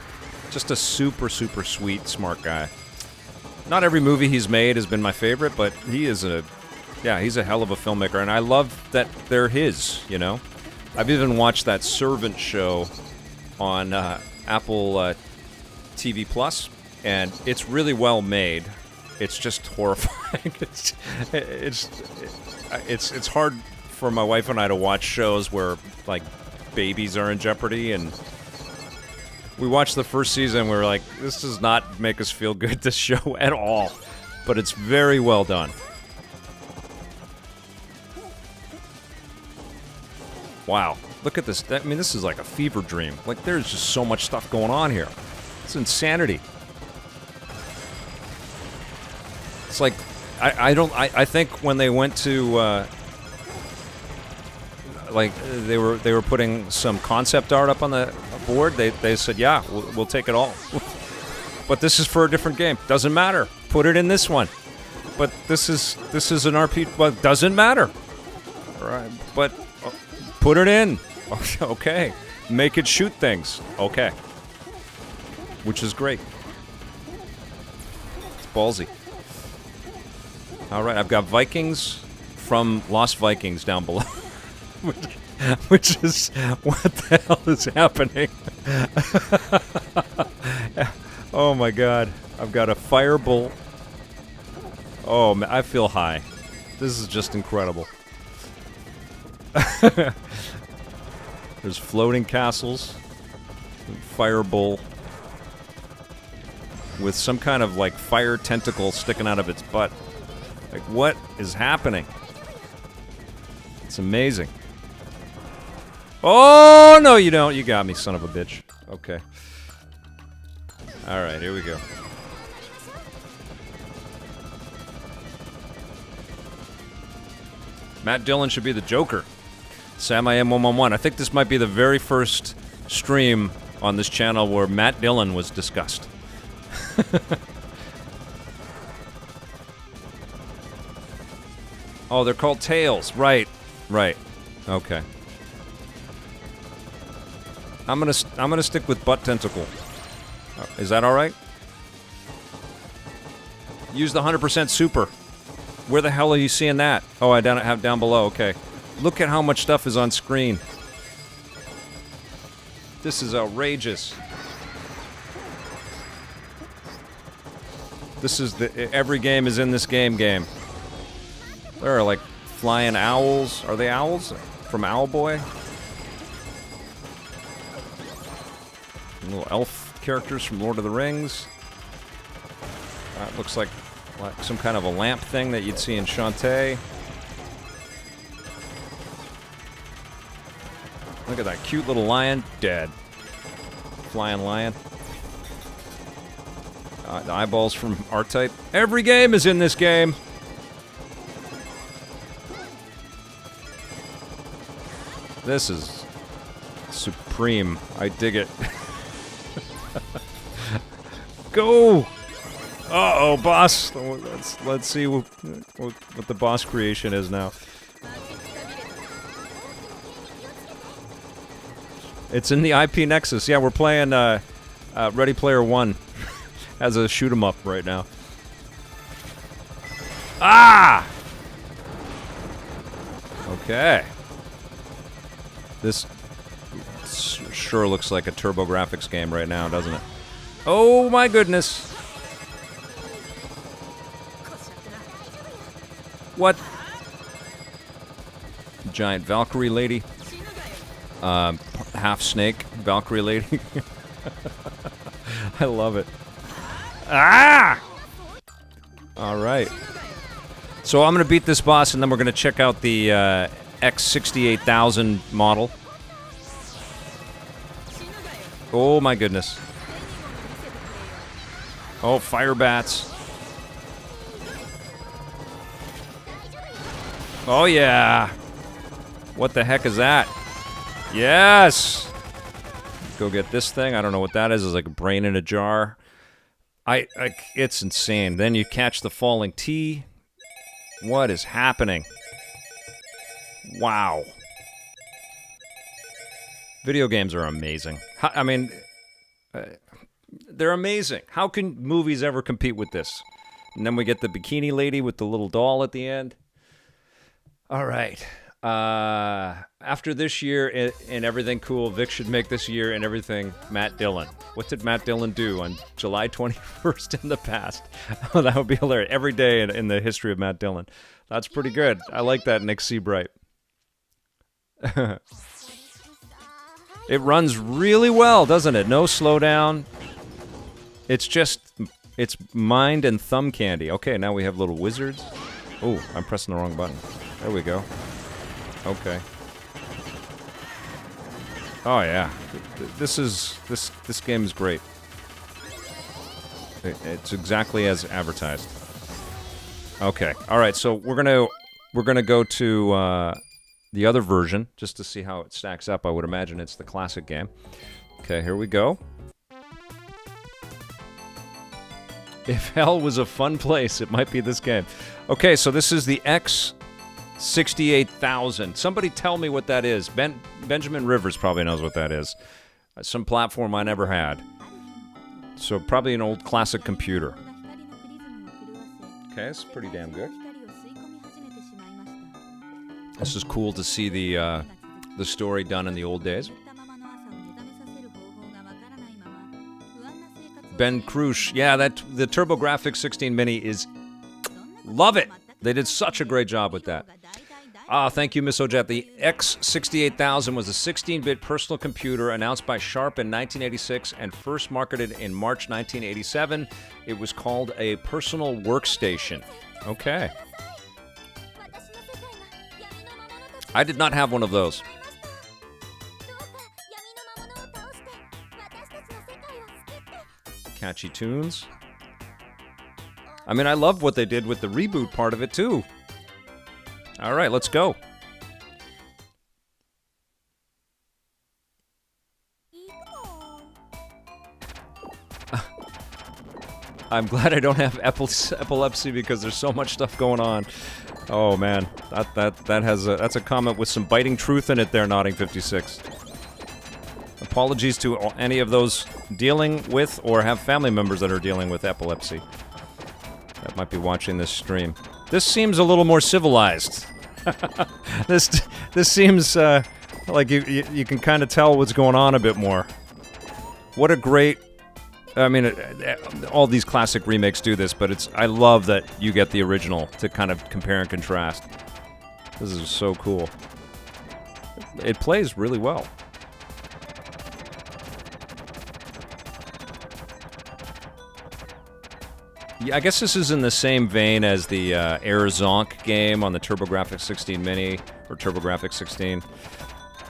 Just a super, super sweet, smart guy. Not every movie he's made has been my favorite, but he's a hell of a filmmaker, and I love that they're his, you know? I've even watched that Servant show on Apple TV Plus, and it's really well made. It's just horrifying. It's hard for my wife and I to watch shows where, like, babies are in jeopardy, and we watched the first season, and we were like, this does not make us feel good, this show, at all. But it's very well done. Wow. Look at this. I mean, this is like a fever dream. Like, there's just so much stuff going on here. It's insanity. It's like, I think when they went to, they were putting some concept art up on the board, they said, yeah, we'll take it all. But this is for a different game. Doesn't matter. Put it in this one. but this is an RPG. But doesn't matter. All right, but put it in. Okay, make it shoot things. Okay, which is great. It's ballsy. All right, I've got Vikings from Lost Vikings down below, which is what the hell is happening? Oh my God! I've got a firebolt. Oh man, I feel high. This is just incredible. There's floating castles, fireball with some kind of like fire tentacle sticking out of its butt. Like, what is happening? It's amazing. Oh no, you don't. You got me, son of a bitch. Okay. All right, here we go. Matt Dillon should be the Joker. Sam I Am 111. I think this might be the very first stream on this channel where Matt Dillon was discussed. Oh, they're called tails. Right. Right. Okay. I'm gonna stick with butt tentacle. Is that all right? Use the 100% super. Where the hell are you seeing that? Oh, I have down below. Okay. Look at how much stuff is on screen. This is outrageous. This is every game is in this game. There are like flying owls. Are they owls? From Owlboy? Little elf characters from Lord of the Rings. That looks like some kind of a lamp thing that you'd see in Shantae. Look at that cute little lion. Dead. Flying lion. The eyeballs from R-Type. Every game is in this game. This is supreme. I dig it. Go! Uh-oh, boss. Let's see what the boss creation is now. It's in the IP Nexus. Yeah, we're playing Ready Player One as a shoot 'em up right now. Ah! Okay. This sure looks like a TurboGrafx game right now, doesn't it? Oh my goodness. What? Giant Valkyrie lady. Half snake Valkyrie lady. I love it. Ah! Alright. So I'm going to beat this boss and then we're going to check out the X68000 model. Oh my goodness. Oh, fire bats. Oh yeah. What the heck is that? Yes! Go get this thing. I don't know what that is. It's like a brain in a jar. It's insane. Then you catch the falling T. What is happening? Wow. Video games are amazing. I mean, they're amazing. How can movies ever compete with this? And then we get the bikini lady with the little doll at the end. All right. After this year and everything cool, Vic should make this year and everything Matt Dillon. What did Matt Dillon do on July 21st in the past? Oh, that would be hilarious. Every day in the history of Matt Dillon. That's pretty good. I like that, Nick Seabright. It runs really well, doesn't it? No slowdown. It's mind and thumb candy. Okay, now we have little wizards. Oh, I'm pressing the wrong button. There we go. Okay. Oh yeah, this game is great. It's exactly as advertised. Okay, all right. So we're gonna go to the other version just to see how it stacks up. I would imagine it's the classic game. Okay, here we go. If hell was a fun place, it might be this game. Okay, so this is the X68000. Somebody tell me what that is. Benjamin Rivers probably knows what that is. Some platform I never had. So probably an old classic computer. Okay, it's pretty damn good. This is cool to see the story done in the old days. Ben Krush, yeah, the TurboGrafx 16 Mini is... Love it! They did such a great job with that. Thank you, Miss Ojat. The X68000 was a 16-bit personal computer announced by Sharp in 1986 and first marketed in March 1987. It was called a personal workstation. Okay. I did not have one of those. Catchy tunes. I mean, I love what they did with the reboot part of it, too. All right, let's go. I'm glad I don't have epilepsy because there's so much stuff going on. Oh, man. That's a comment with some biting truth in it there, Nodding 56. Apologies to any of those dealing with or have family members that are dealing with epilepsy that might be watching this stream. This seems a little more civilized. This seems like you can kind of tell what's going on a bit more. What a great... I mean, all these classic remakes do this, but I love that you get the original to kind of compare and contrast. This is so cool. It plays really well. Yeah, I guess this is in the same vein as the Air Zonk game on the TurboGrafx 16 Mini, or TurboGrafx 16,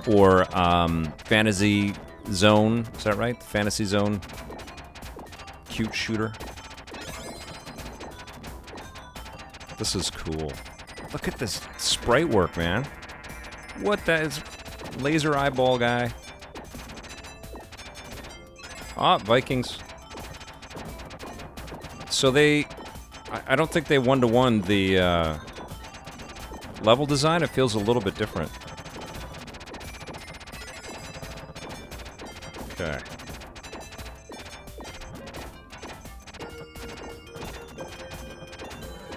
or Fantasy Zone, is that right? Fantasy Zone cute shooter. This is cool. Look at this sprite work, man. What that is? Laser eyeball guy. Vikings. So I don't think they one-to-one the level design. It feels a little bit different. Okay.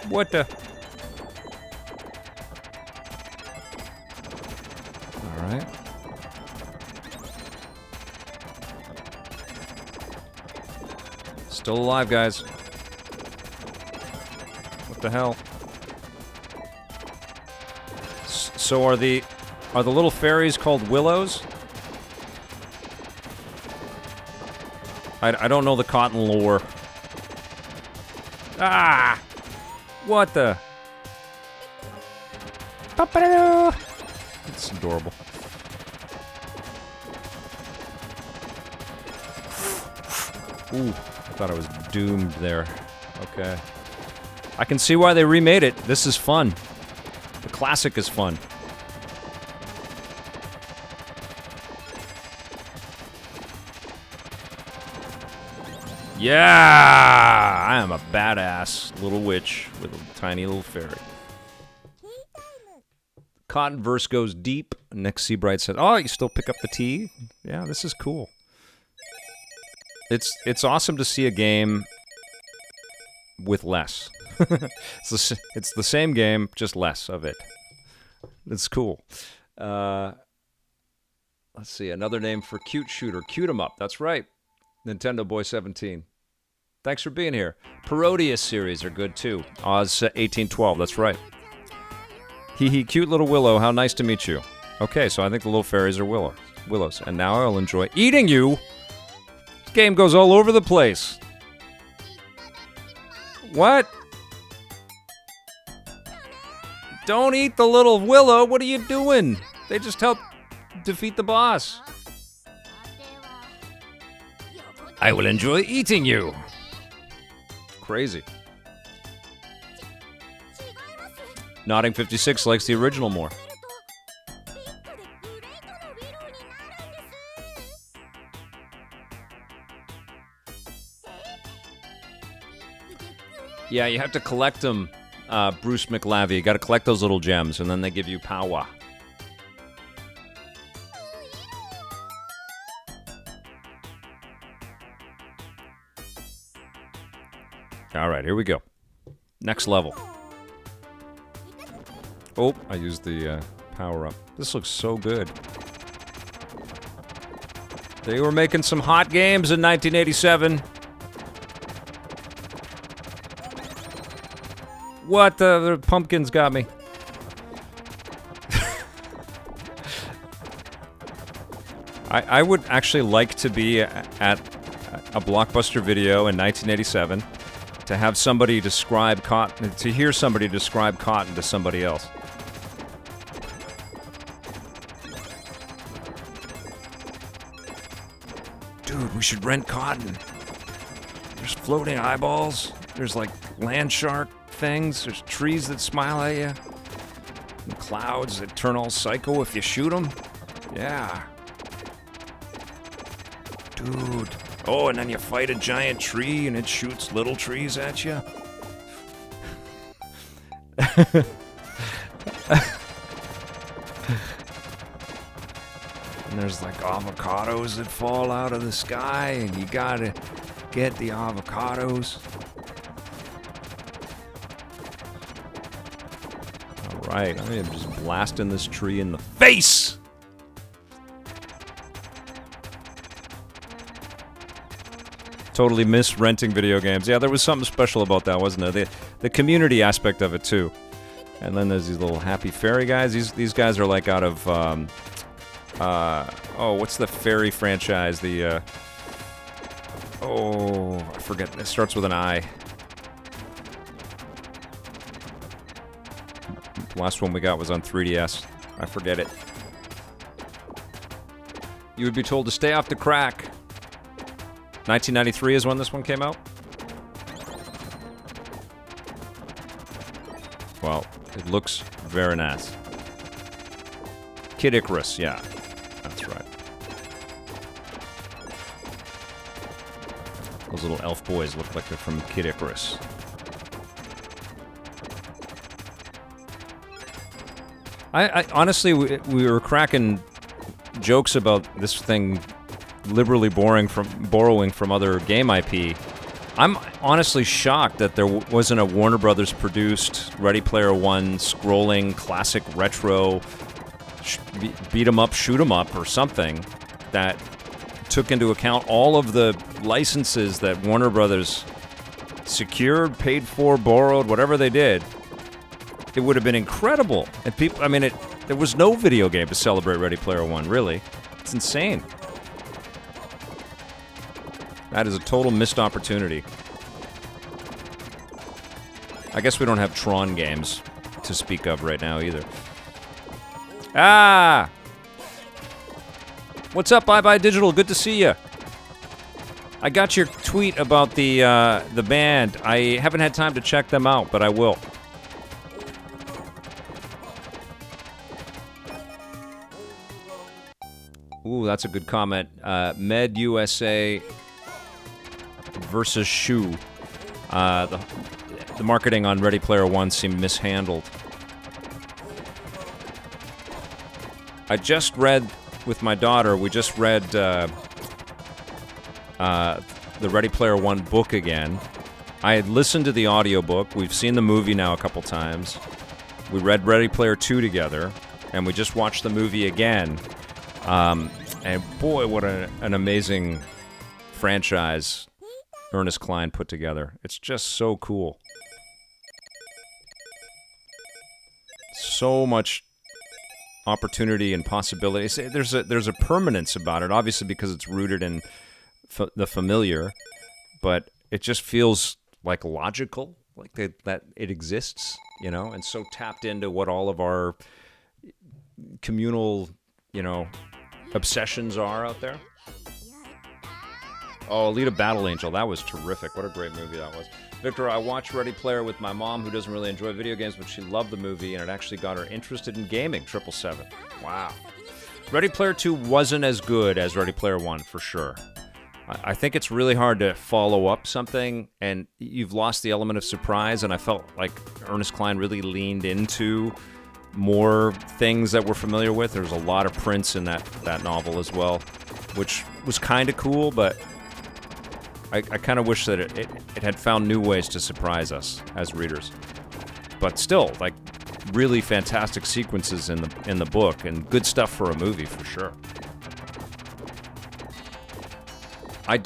What the? All right. Still alive, guys. What the hell? So are the little fairies called willows? I don't know the cotton lore. Ah! What the? It's adorable. Ooh, I thought I was doomed there. Okay. I can see why they remade it. This is fun. The classic is fun. Yeah! I am a badass little witch with a tiny little fairy. Cottonverse goes deep. Nick Seabright said, "Oh, you still pick up the tea?" Yeah, this is cool. It's awesome to see a game with less. It's the same game, just less of it. It's cool. Let's see, another name for cute shooter. Cute 'em up, that's right. Nintendo Boy 17. Thanks for being here. Parodius series are good too. Oz 1812, that's right. Hee cute little willow, how nice to meet you. Okay, so I think the little fairies are willows. And now I'll enjoy eating you. This game goes all over the place. What? Don't eat the little willow. What are you doing? They just help defeat the boss. I will enjoy eating you. Crazy. Nodding 56 likes the original more. Yeah, you have to collect them, Bruce McLavy. You got to collect those little gems, and then they give you power. All right, here we go. Next level. Oh, I used the power-up. This looks so good. They were making some hot games in 1987. What? The pumpkins got me. I would actually like to be at a Blockbuster Video in 1987 to have somebody describe Cotton, to hear somebody describe Cotton to somebody else. Dude, we should rent Cotton. There's floating eyeballs. There's like land shark things. There's trees that smile at you. And clouds that turn all psycho if you shoot them. Yeah. Dude. Oh, and then you fight a giant tree and it shoots little trees at you. And there's like avocados that fall out of the sky, and you gotta get the avocados. Alright, I am just blasting this tree in the face! Totally miss renting video games. Yeah, there was something special about that, wasn't there? The community aspect of it, too. And then there's these little happy fairy guys. These guys are like out of... what's the fairy franchise? I forget. It starts with an I. The last one we got was on 3DS. I forget it. You would be told to stay off the crack. 1993 is when this one came out. Well, it looks very nice. Kid Icarus, yeah. That's right. Those little elf boys look like they're from Kid Icarus. I honestly, we were cracking jokes about this thing liberally borrowing from other game IP. I'm honestly shocked that there wasn't a Warner Brothers produced Ready Player One scrolling classic retro beat 'em up, shoot 'em up, or something that took into account all of the licenses that Warner Brothers secured, paid for, borrowed, whatever they did. It would have been incredible. And people, I mean, there was no video game to celebrate Ready Player One, really. It's insane. That is a total missed opportunity. I guess we don't have Tron games to speak of right now either. Ah! What's up, Bye Bye Digital? Good to see you. I got your tweet about the band. I haven't had time to check them out, but I will. Ooh, that's a good comment. Med USA versus Shoe. The marketing on Ready Player One seemed mishandled. I just read with my daughter. We just read the Ready Player One book again. I had listened to the audiobook. We've seen the movie now a couple times. We read Ready Player 2 together, and we just watched the movie again. And boy, what an amazing franchise Ernest Cline put together. It's just so cool. So much opportunity and possibility. There's a permanence about it, obviously because it's rooted in the familiar, but it just feels like logical, like that it exists, you know, and so tapped into what all of our communal, you know, obsessions are out there. Oh, Alita Battle Angel, that was terrific. What a great movie that was. Victor, I watched Ready Player with my mom, who doesn't really enjoy video games, but she loved the movie, and it actually got her interested in gaming. 777. Wow. Ready Player 2 wasn't as good as Ready Player 1, for sure. I think it's really hard to follow up something, and you've lost the element of surprise, and I felt like Ernest Cline really leaned into more things that we're familiar with. There's a lot of prints in that novel as well, which was kind of cool, but I kind of wish that it had found new ways to surprise us as readers. But still, like, really fantastic sequences in the book, and good stuff for a movie for sure. I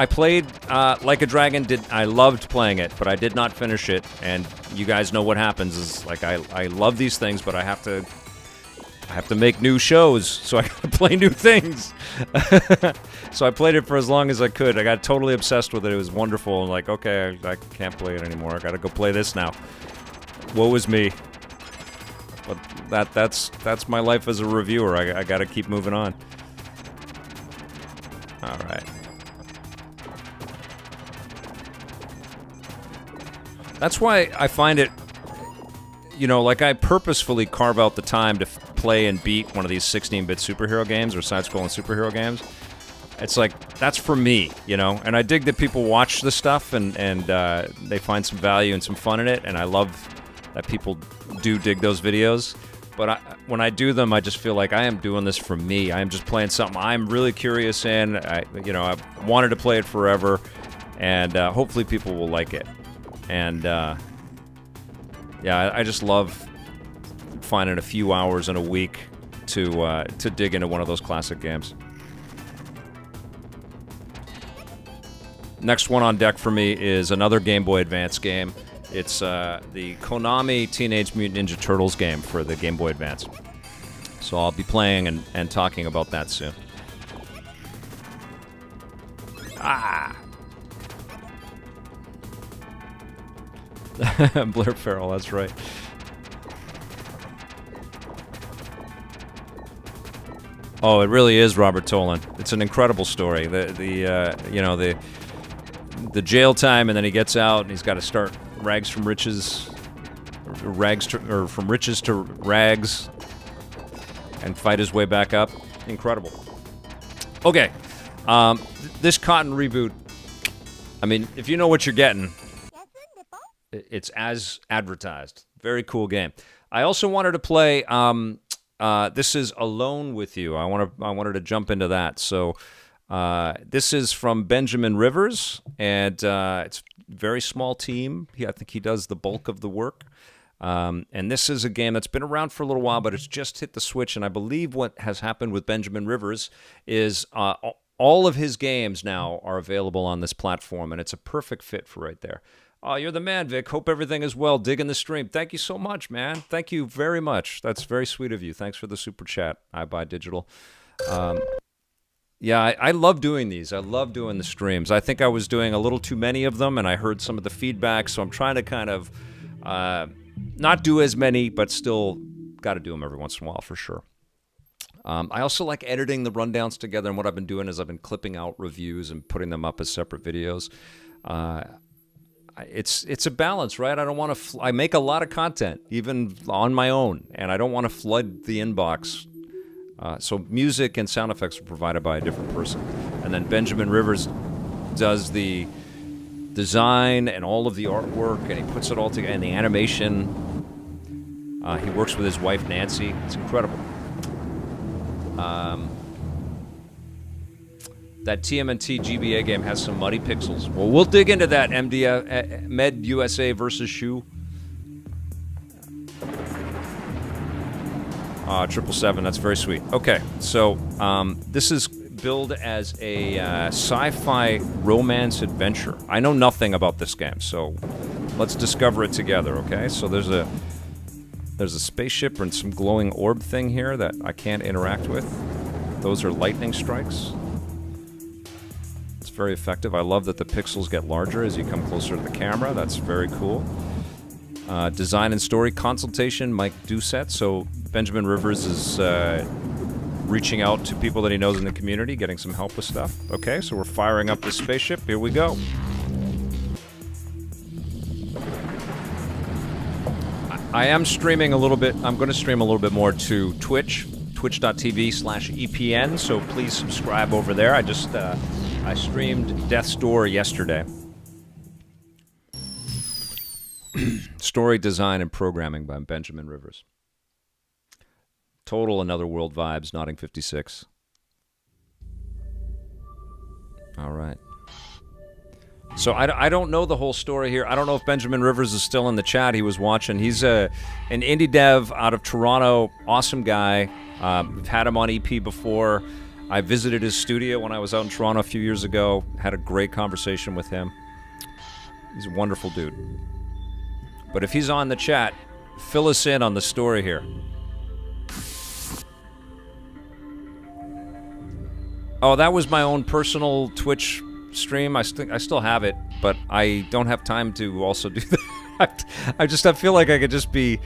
played Like a Dragon. I loved playing it, but I did not finish it. And you guys know what happens is, like, I love these things, but I have to make new shows, so I gotta play new things. So I played it for as long as I could. I got totally obsessed with it. It was wonderful. And like, okay, I can't play it anymore. I gotta go play this now. Woe is me. But that's my life as a reviewer. I gotta keep moving on. All right. That's why I find it, like I purposefully carve out the time to play and beat one of these 16-bit superhero games or side-scrolling superhero games. It's like, that's for me, And I dig that people watch this stuff and they find some value and some fun in it, and I love that people do dig those videos. But when I do them, I just feel like I am doing this for me. I am just playing something I'm really curious in. I've wanted to play it forever, and hopefully people will like it. And I just love finding a few hours in a week to dig into one of those classic games. Next one on deck for me is another Game Boy Advance game. It's the Konami Teenage Mutant Ninja Turtles game for the Game Boy Advance. So I'll be playing and talking about that soon. Blair Farrell, that's right. Oh, it really is Robert Tolan. It's an incredible story. The jail time, and then he gets out and he's got to start from riches to rags, and fight his way back up. Incredible. Okay, this Cotton reboot. I mean, if you know what you're getting, it's as advertised. Very cool game. I also wanted to play. This is Alone with You. I wanted to jump into that. So this is from Benjamin Rivers, and it's a very small team. I think he does the bulk of the work. And this is a game that's been around for a little while, but it's just hit the Switch. And I believe what has happened with Benjamin Rivers is all of his games now are available on this platform, and it's a perfect fit for right there. Oh, you're the man, Vic. Hope everything is well. Digging the stream. Thank you so much, man. Thank you very much. That's very sweet of you. Thanks for the super chat. I buy digital. I love doing these. I love doing the streams. I think I was doing a little too many of them, and I heard some of the feedback, so I'm trying to kind of not do as many, but still got to do them every once in a while for sure. I also like editing the rundowns together, and what I've been doing is I've been clipping out reviews and putting them up as separate videos. It's a balance, right? I don't want to. I make a lot of content, even on my own, and I don't want to flood the inbox. So music and sound effects are provided by a different person, and then Benjamin Rivers does the design and all of the artwork, and he puts it all together, and the animation. He works with his wife Nancy. It's incredible. That TMNT GBA game has some muddy pixels. Well, we'll dig into that. Med USA versus Shu. 777, that's very sweet. Okay, so this is billed as a sci-fi romance adventure. I know nothing about this game, so let's discover it together, okay? So there's a spaceship and some glowing orb thing here that I can't interact with. Those are lightning strikes. It's very effective. I love that the pixels get larger as you come closer to the camera. That's very cool. Design and story consultation, Mike Doucette. So Benjamin Rivers is reaching out to people that he knows in the community, getting some help with stuff. Okay, so we're firing up this spaceship. Here we go. I am streaming a little bit. I'm going to stream a little bit more to Twitch, twitch.tv/EPN. So please subscribe over there. I just I streamed Death's Door yesterday. Story design and programming by Benjamin Rivers. Total Another World vibes, Nodding 56. All right. So I don't know the whole story here. I don't know if Benjamin Rivers is still in the chat. He was watching. He's an indie dev out of Toronto. Awesome guy. We've had him on EP before. I visited his studio when I was out in Toronto a few years ago. Had a great conversation with him. He's a wonderful dude. But if he's on the chat, fill us in on the story here. Oh, that was my own personal Twitch stream. I still have it, but I don't have time to also do that. I feel like I could just be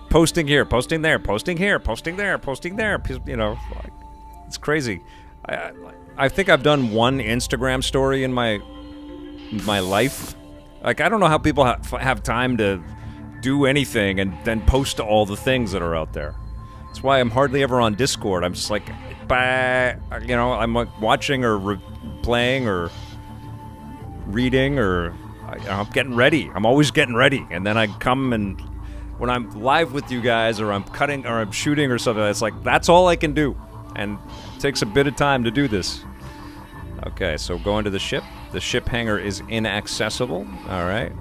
posting here, posting there, posting here, posting there, posting there. You know, it's crazy. I think I've done one Instagram story in my life. Like, I don't know how people have time to do anything and then post all the things that are out there. That's why I'm hardly ever on Discord. I'm just like, you know, I'm like watching or playing or reading or I'm getting ready. I'm always getting ready. And then I come and when I'm live with you guys or I'm cutting or I'm shooting or something, it's like, that's all I can do. And it takes a bit of time to do this. Okay, so going to the ship. The ship hangar is inaccessible. All right.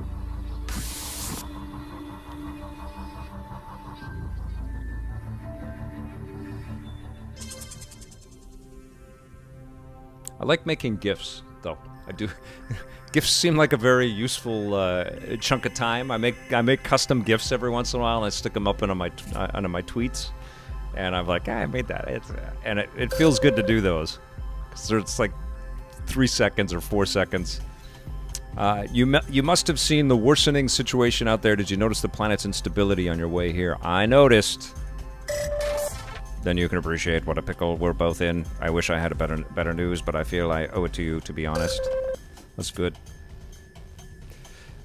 I like making GIFs, though. I do. GIFs seem like a very useful chunk of time. I make custom GIFs every once in a while, and I stick them up into my tweets. And I'm like, I made that. It feels good to do those. Because it's like 3 seconds or 4 seconds. You must have seen the worsening situation out there. Did you notice the planet's instability on your way here? I noticed. Then you can appreciate what a pickle we're both in. I wish I had a better news, but I feel I owe it to you, to be honest. That's good.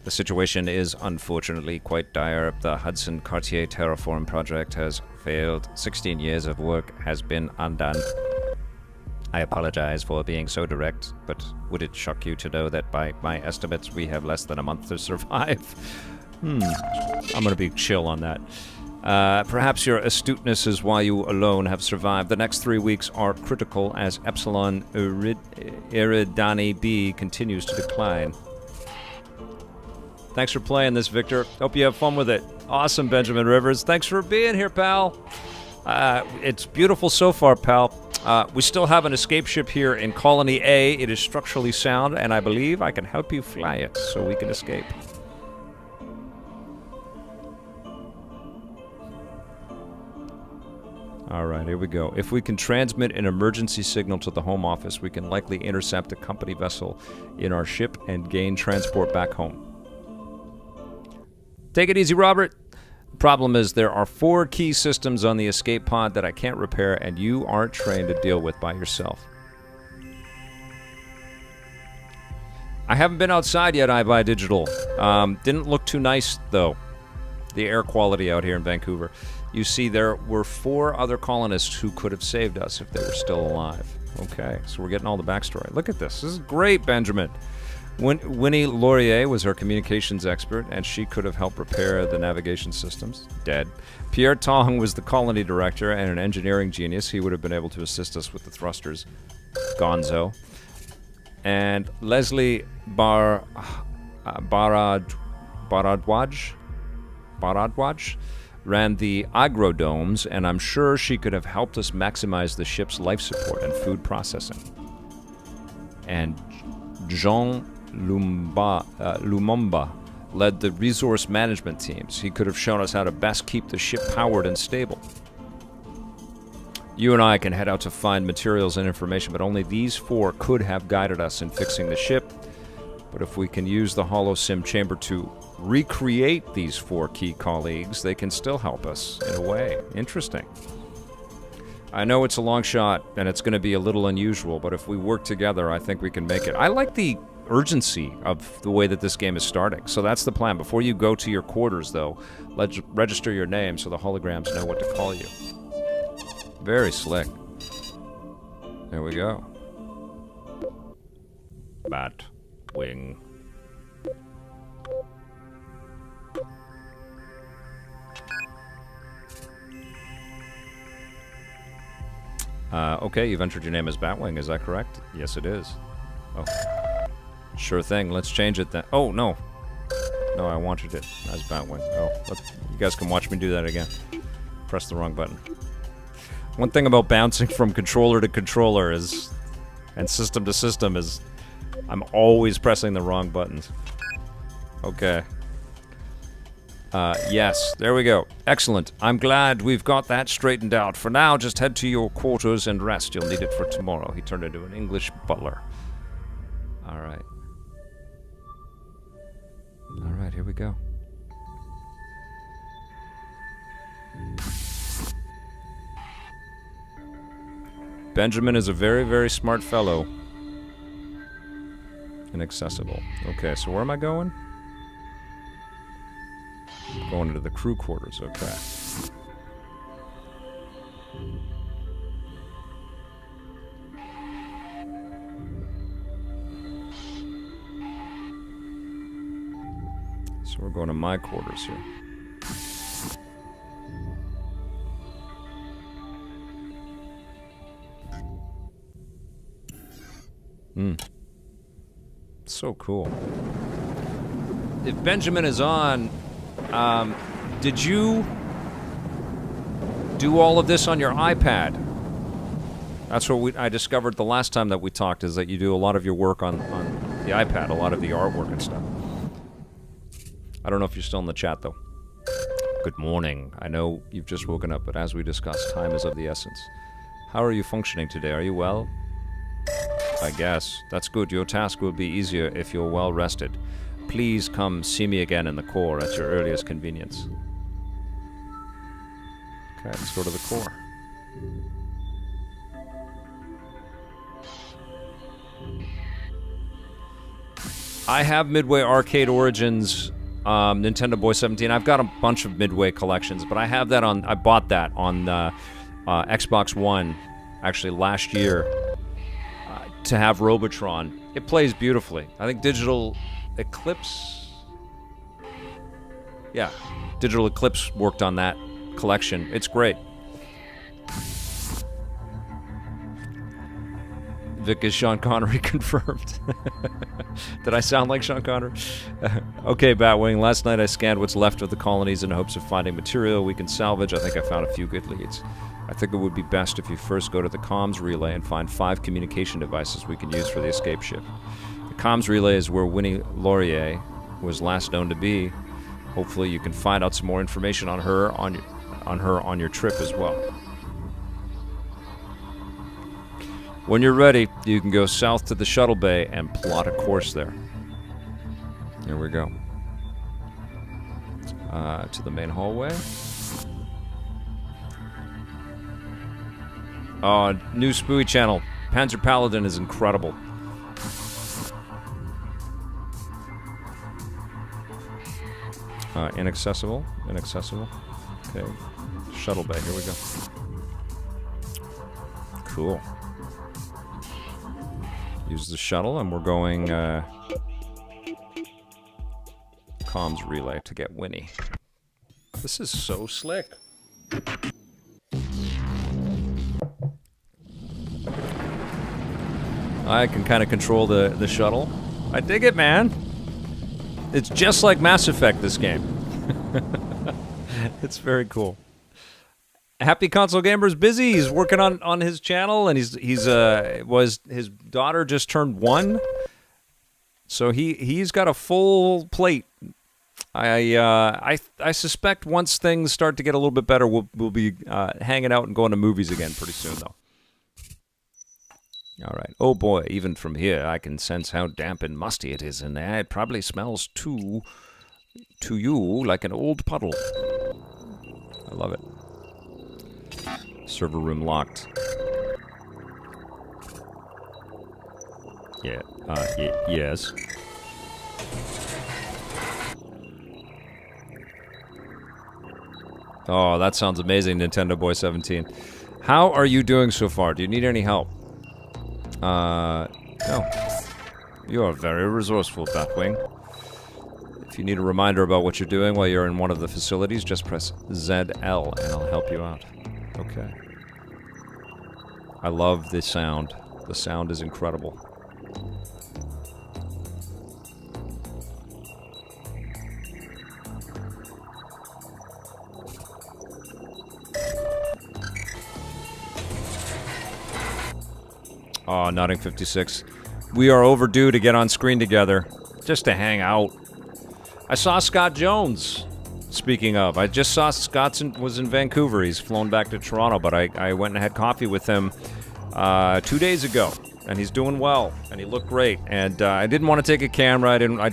The situation is unfortunately quite dire. The Hudson Cartier Terraform project has failed. 16 years of work has been undone. I apologize for being so direct, but would it shock you to know that by my estimates we have less than a month to survive? I'm gonna be chill on that. Perhaps your astuteness is why you alone have survived. The next 3 weeks are critical as Epsilon Eridani B continues to decline. Thanks for playing this, Victor. Hope you have fun with it. Awesome, Benjamin Rivers. Thanks for being here, pal. It's beautiful so far, pal. We still have an escape ship here in Colony A. It is structurally sound, and I believe I can help you fly it so we can escape. All right, here we go. If we can transmit an emergency signal to the Home Office, we can likely intercept a company vessel in our ship and gain transport back home. Take it easy, Robert. The problem is there are 4 key systems on the escape pod that I can't repair, and you aren't trained to deal with by yourself. I haven't been outside yet, iBuyDigital. Didn't look too nice, though. The air quality out here in Vancouver. You see, there were 4 other colonists who could have saved us if they were still alive. Okay, so we're getting all the backstory. Look at this. This is great, Benjamin. Winnie Laurier was our communications expert, and she could have helped repair the navigation systems. Dead. Pierre Tong was the colony director and an engineering genius. He would have been able to assist us with the thrusters. Gonzo. And Leslie Baradwaj ran the agrodomes, and I'm sure she could have helped us maximize the ship's life support and food processing. And Jean Lumumba led the resource management teams. He could have shown us how to best keep the ship powered and stable. You and I can head out to find materials and information, but only these 4 could have guided us in fixing the ship. But if we can use the HoloSim chamber to recreate these 4 key colleagues, they can still help us in a way. Interesting. I know it's a long shot, and it's going to be a little unusual, but if we work together, I think we can make it. I like the urgency of the way that this game is starting, so that's the plan. Before you go to your quarters, though, register your name so the holograms know what to call you. Very slick. There we go. Batwing. Okay, you've entered your name as Batwing, is that correct? Yes, it is. Oh. Sure thing, let's change it then. Oh, no. No, I wanted it as Batwing. Oh, you guys can watch me do that again. Press the wrong button. One thing about bouncing from controller to controller is, and system to system is, I'm always pressing the wrong buttons. Okay. Yes, there we go. Excellent. I'm glad we've got that straightened out. For now, just head to your quarters and rest. You'll need it for tomorrow. He turned into an English butler. Alright. Alright, here we go. Benjamin is a very, very smart fellow. Inaccessible. Okay, so where am I going? Going into the crew quarters, okay. So we're going to my quarters here. So cool. If Benjamin is on, did you do all of this on your iPad? That's what I discovered the last time that we talked, is that you do a lot of your work on the iPad, a lot of the artwork and stuff. I don't know if you're still in the chat, though. Good morning. I know you've just woken up, but as we discussed, time is of the essence. How are you functioning today? Are you well? I guess. That's good. Your task will be easier if you're well rested. Please come see me again in the core at your earliest convenience. Okay, let's go to the core. I have Midway Arcade Origins, Nintendo Boy 17. I've got a bunch of Midway collections, but I have that on. I bought that on Xbox One, actually last year, to have Robotron. It plays beautifully. I think Digital Eclipse. Yeah, Digital Eclipse worked on that collection. It's great. Vic is Sean Connery confirmed. Did I sound like Sean Connery? Okay, Batwing. Last night I scanned what's left of the colonies in hopes of finding material we can salvage. I think I found a few good leads. I think it would be best if you first go to the comms relay and find 5 communication devices we can use for the escape ship. The comms relay is where Winnie Laurier was last known to be. Hopefully you can find out some more information on her on your trip as well. When you're ready, you can go south to the shuttle bay and plot a course there. Here we go. To the main hallway. Oh, new Spooey channel. Panzer Paladin is incredible. Inaccessible. Inaccessible. Okay. Shuttle bay. Here we go. Cool. Use the shuttle, and we're going comms relay to get Winnie. This is so slick. I can kind of control the shuttle. I dig it, man. It's just like Mass Effect, this game. It's very cool. Happy Console Gamer's busy. He's working on his channel, and his daughter just turned 1, so he's got a full plate. I suspect once things start to get a little bit better, we'll be hanging out and going to movies again pretty soon, though. All right. Oh boy, even from here, I can sense how damp and musty it is in there. It probably smells to you like an old puddle. I love it. Server room locked. Yeah, yes. Oh, that sounds amazing, Nintendo Boy 17. How are you doing so far? Do you need any help? No. You are very resourceful, Batwing. If you need a reminder about what you're doing while you're in one of the facilities, just press ZL and I'll help you out. Okay. I love the sound. The sound is incredible. Oh, Notting 56. We are overdue to get on screen together, just to hang out. I saw Scott Jones, speaking of. I just saw Scott was in Vancouver. He's flown back to Toronto, but I went and had coffee with him 2 days ago, and he's doing well, and he looked great. And I didn't want to take a camera. I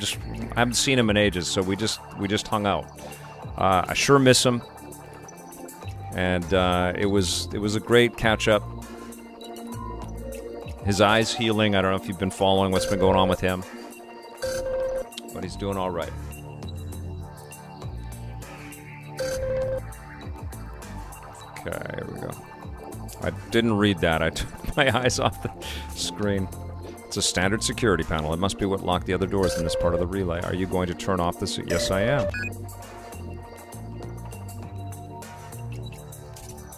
haven't seen him in ages, so we just hung out. I sure miss him, and it was a great catch up. His eye's healing. I don't know if you've been following what's been going on with him, but he's doing all right. Okay, here we go. I didn't read that. I took my eyes off the screen. It's a standard security panel. It must be what locked the other doors in this part of the relay. Are you going to turn off this? Yes, I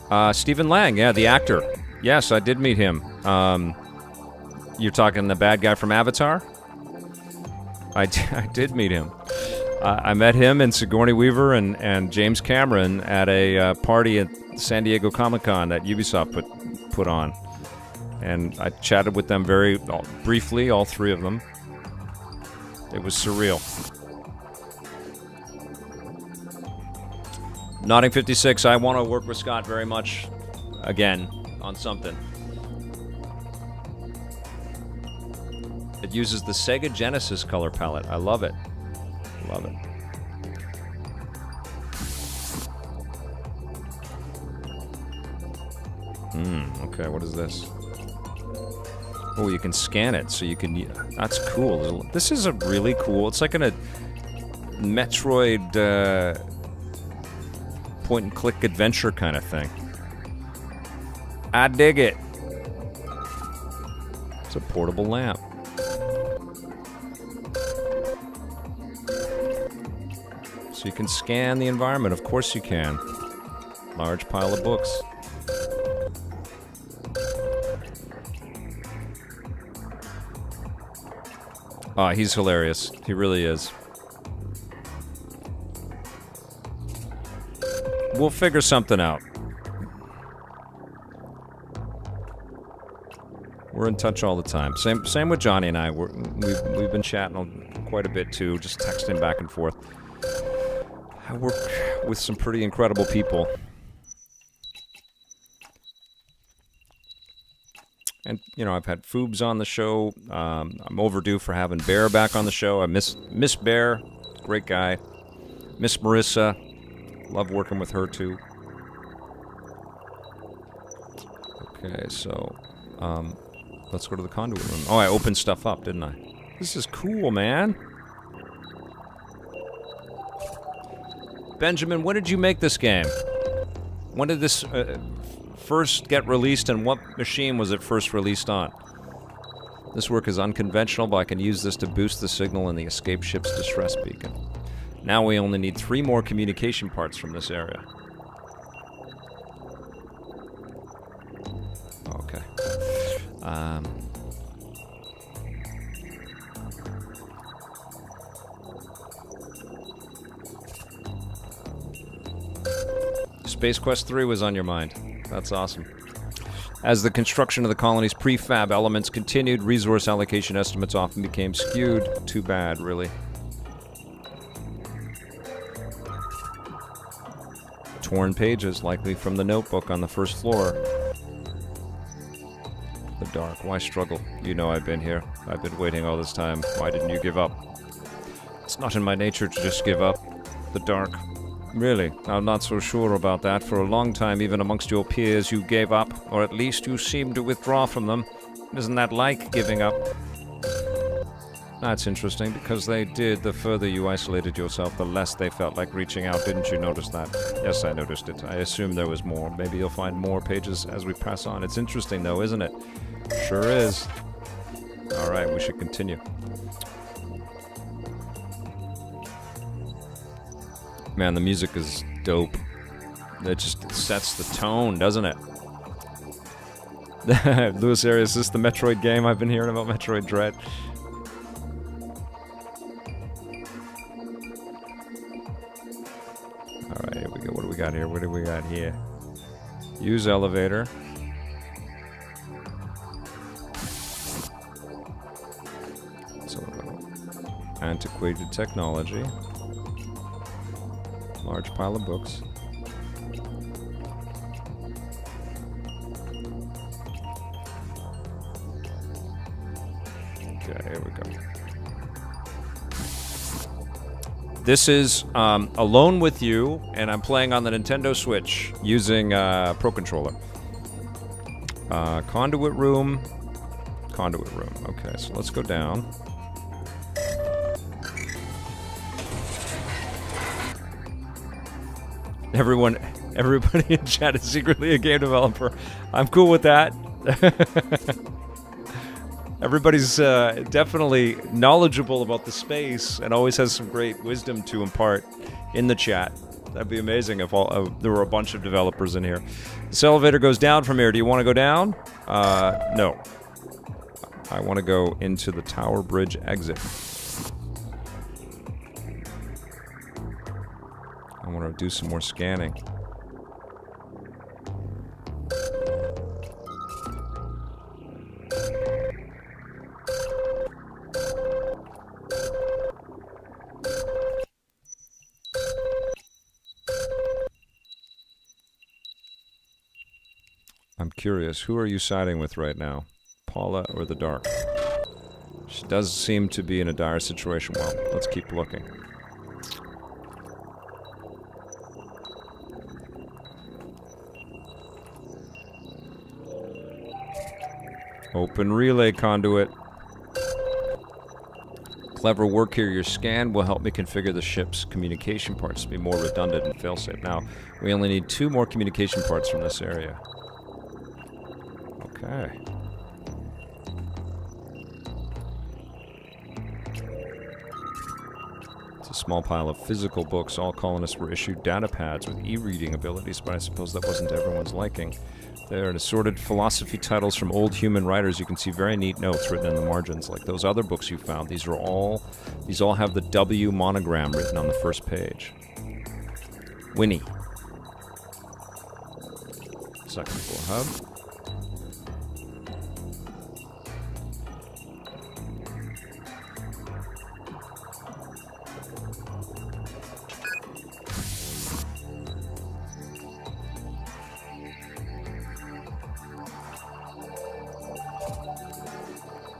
am. Stephen Lang, yeah, the actor. Yes, I did meet him. You're talking the bad guy from Avatar? I did meet him. I met him and Sigourney Weaver and James Cameron at a party at San Diego Comic-Con that Ubisoft put on. And I chatted with them very briefly, all three of them. It was surreal. Notting 56, I want to work with Scott very much again on something. It uses the Sega Genesis color palette. I love it. Love it. Okay, what is this? Oh, you can scan it, so you can... That's cool. This is a really cool... It's like a Metroid point-and-click adventure kind of thing. I dig it. It's a portable lamp. So you can scan the environment. Of course you can. Large pile of books. He's hilarious. He really is. We'll figure something out. We're in touch all the time. Same with Johnny and I. We've been chatting quite a bit too, just texting back and forth. I work with some pretty incredible people. And, you know, I've had Foobs on the show. I'm overdue for having Bear back on the show. I miss Bear. Great guy. Miss Marissa. Love working with her, too. Okay, so, let's go to the conduit room. Oh, I opened stuff up, didn't I? This is cool, man. Benjamin, when did you make this game? When did this first get released, and what machine was it first released on? This work is unconventional, but I can use this to boost the signal in the escape ship's distress beacon. Now we only need 3 more communication parts from this area. Okay. Space Quest 3 was on your mind. That's awesome. As the construction of the colony's prefab elements continued, resource allocation estimates often became skewed. Too bad, really. Torn pages, likely from the notebook on the first floor. The dark. Why struggle? You know I've been here. I've been waiting all this time. Why didn't you give up? It's not in my nature to just give up. The dark. Really? I'm not so sure about that. For a long time, even amongst your peers, you gave up, or at least you seemed to withdraw from them. Isn't that like giving up? That's interesting, because they did. The further you isolated yourself, the less they felt like reaching out. Didn't you notice that? Yes, I noticed it. I assume there was more. Maybe you'll find more pages as we press on. It's interesting, though, isn't it? Sure is. All right, we should continue. Man, the music is dope. It just sets the tone, doesn't it? Lewis Arias, is this the Metroid game? I've been hearing about Metroid Dread. Alright, here we go. What do we got here? What do we got here? Use elevator. So, antiquated technology. Large pile of books. Okay, here we go. This is Alone with You, and I'm playing on the Nintendo Switch using Pro Controller. Conduit room. Conduit room. Okay, so let's go down. Everybody in chat is secretly a game developer. I'm cool with that. Everybody's definitely knowledgeable about the space and always has some great wisdom to impart in the chat. That'd be amazing if there were a bunch of developers in here. This elevator goes down from here. Do you want to go down? No. I want to go into the Tower Bridge exit. I want to do some more scanning. I'm curious, who are you siding with right now? Paula or the Dark? She does seem to be in a dire situation. Well, let's keep looking. Open relay conduit. Clever work here. Your scan will help me configure the ship's communication parts to be more redundant and failsafe. Now, we only need 2 more communication parts from this area. Okay. It's a small pile of physical books. All colonists were issued data pads with e-reading abilities, but I suppose that wasn't to everyone's liking. There are assorted philosophy titles from old human writers. You can see very neat notes written in the margins, like those other books you found. These all have the W monogram written on the first page. Winnie. Second floor hub.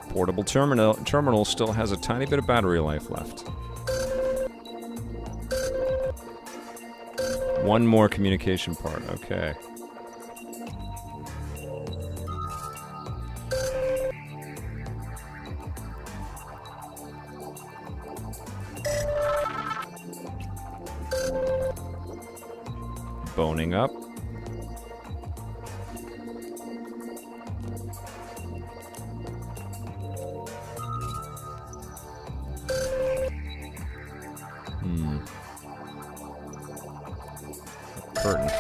Portable terminal still has a tiny bit of battery life left. 1 more communication part, okay. Boning up. Curtain.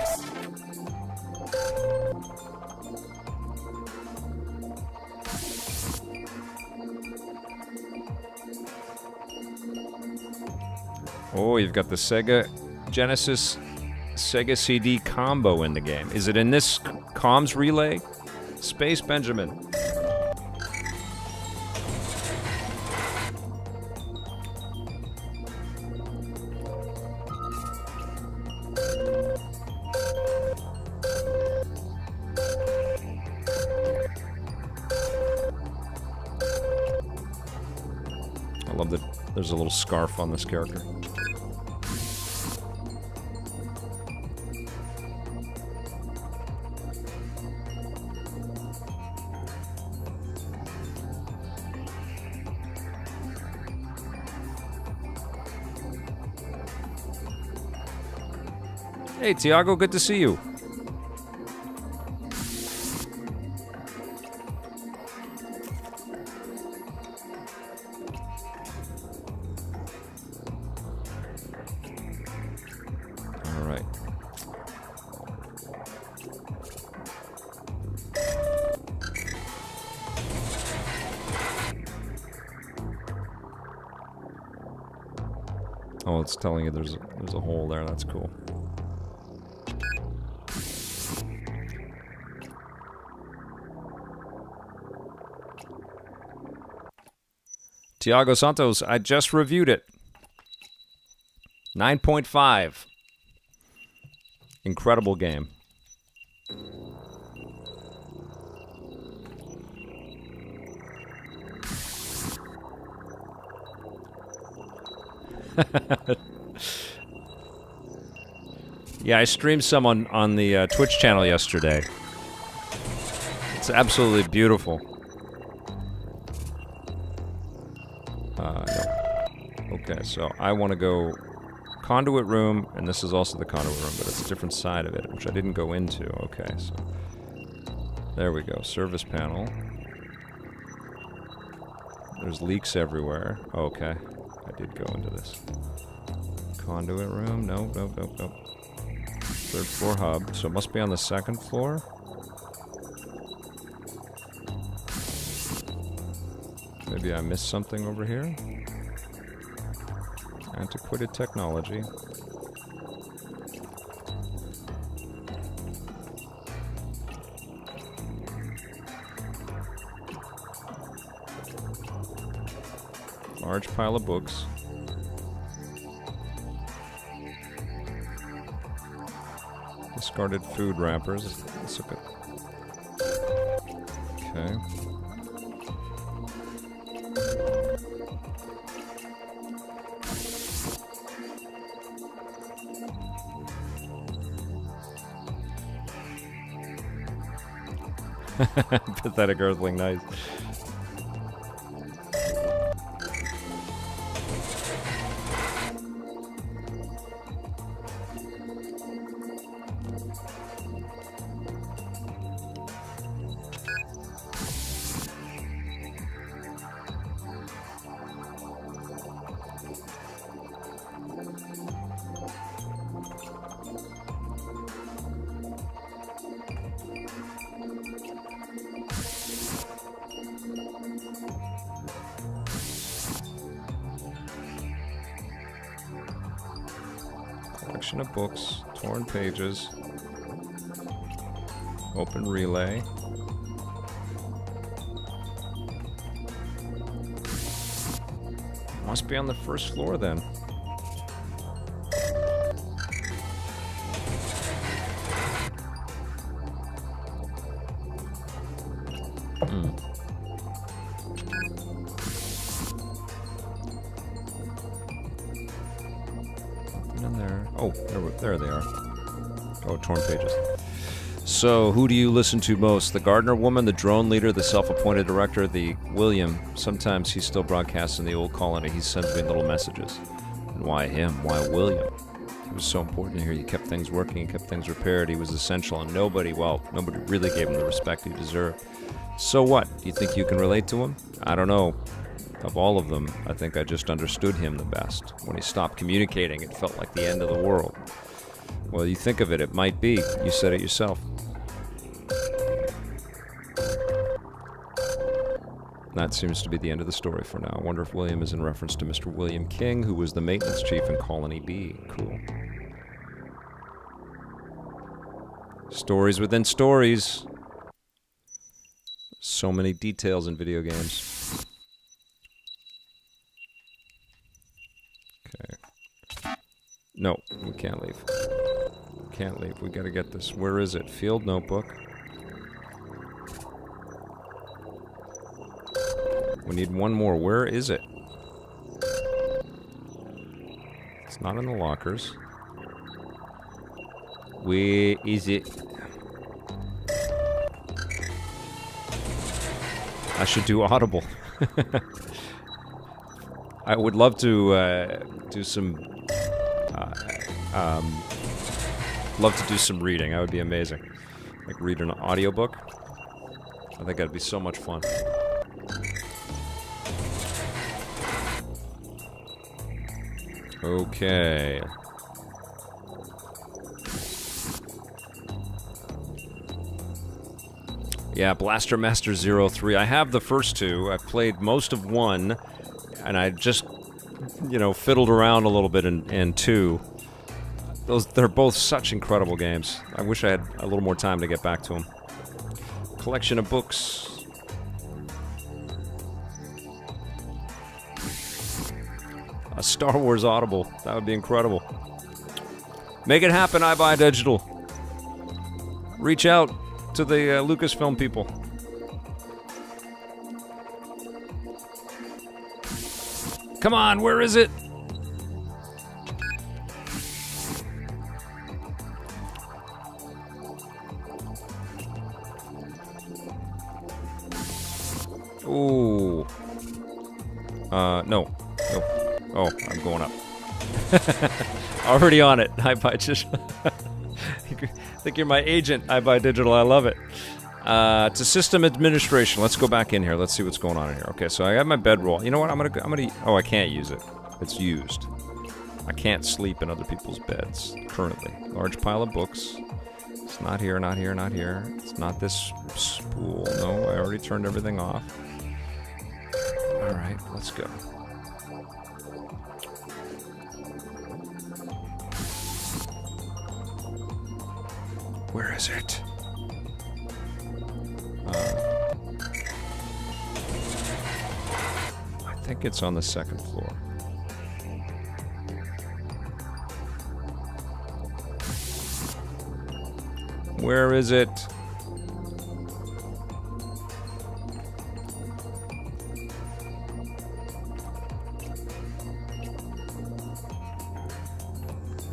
Oh, you've got the Sega Genesis Sega CD combo in the game. Is it in this comms relay? Space Benjamin. I love that there's a little scarf on this character. Hey, Tiago, good to see you. Oh, it's telling you there's a hole there. That's cool. Tiago Santos, I just reviewed it. 9.5. Incredible game. Yeah, I streamed some on the Twitch channel yesterday. It's absolutely beautiful. No. Okay, so I want to go conduit room, and this is also the conduit room, but it's a different side of it, which I didn't go into. Okay, so there we go. Service panel. There's leaks everywhere. Oh, okay, I did go into this. Conduit room. Nope. Third floor hub. So it must be on the second floor. Maybe I missed something over here. Antiquated technology. Large pile of books. Discarded food wrappers. Let's look at. Okay. Pathetic earthling, nice. Collection of books, torn pages, open relay. Must be on the first floor then. There they are. Oh, torn pages. So, who do you listen to most? The gardener woman, the drone leader, the self-appointed director, the William. Sometimes he's still broadcasting the old colony. He sends me little messages. And why him? Why William? He was so important here. He kept things working. He kept things repaired. He was essential, and nobody really gave him the respect he deserved. So what? Do you think you can relate to him? I don't know. Of all of them, I think I just understood him the best. When he stopped communicating, it felt like the end of the world. Well, you think of it, it might be. You said it yourself. That seems to be the end of the story for now. I wonder if William is in reference to Mr. William King, who was the maintenance chief in Colony B. Cool. Stories within stories. So many details in video games. Okay. No, we can't leave. Can't leave. We gotta get this. Where is it? Field notebook. We need one more. Where is it? It's not in the lockers. Where is it? I should do Audible. I would love to do some reading. That would be amazing. Like read an audiobook. I think that'd be so much fun. Okay. Yeah, Blaster Master 03. I have the first two. I've played most of one, and I just fiddled around a little bit in 2. They're both such incredible games. I wish I had a little more time to get back to them. Collection of books. A Star Wars Audible. That would be incredible. Make it happen, I Buy Digital. Reach out to the Lucasfilm people. Come on, where is it? Ooh. No. Nope. Oh, I'm going up. Already on it. I Buy Digital. I think you're my agent, I Buy Digital. I love it. To system administration. Let's go back in here. Let's see what's going on in here. Okay, so I got my bedroll. You know what? I'm gonna. Oh, I can't use it. It's used. I can't sleep in other people's beds currently. Large pile of books. It's not here. Not here. Not here. It's not this spool. No, I already turned everything off. All right, let's go. Where is it? I think it's on the 2nd floor. Where is it?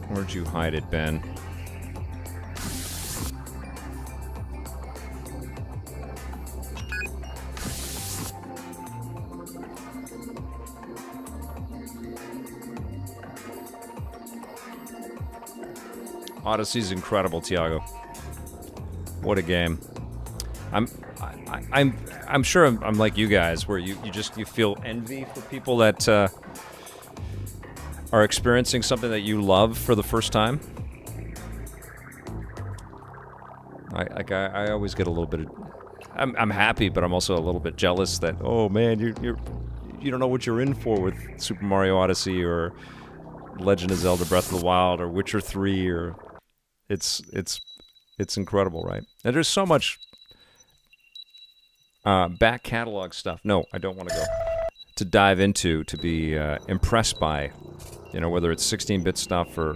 Where'd you hide it, Ben? Odyssey's incredible, Tiago. What a game! I'm sure I'm like you guys, where you feel envy for people that are experiencing something that you love for the first time. I always get a little bit of, I'm happy, but I'm also a little bit jealous that, oh man, you don't know what you're in for with Super Mario Odyssey or Legend of Zelda Breath of the Wild or Witcher 3 or it's incredible, right? And there's so much back catalog stuff. No, I don't want to go to dive into to be impressed by, whether it's 16-bit stuff or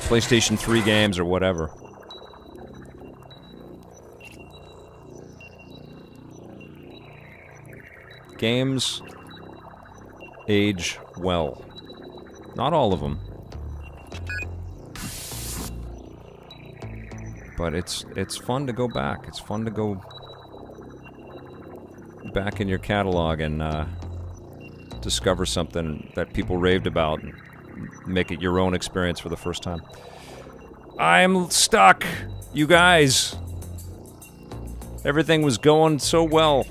PlayStation 3 games or whatever. Games age well. Not all of them. But it's fun to go back. It's fun to go back in your catalog and discover something that people raved about and make it your own experience for the first time. I'm stuck, you guys. Everything was going so well.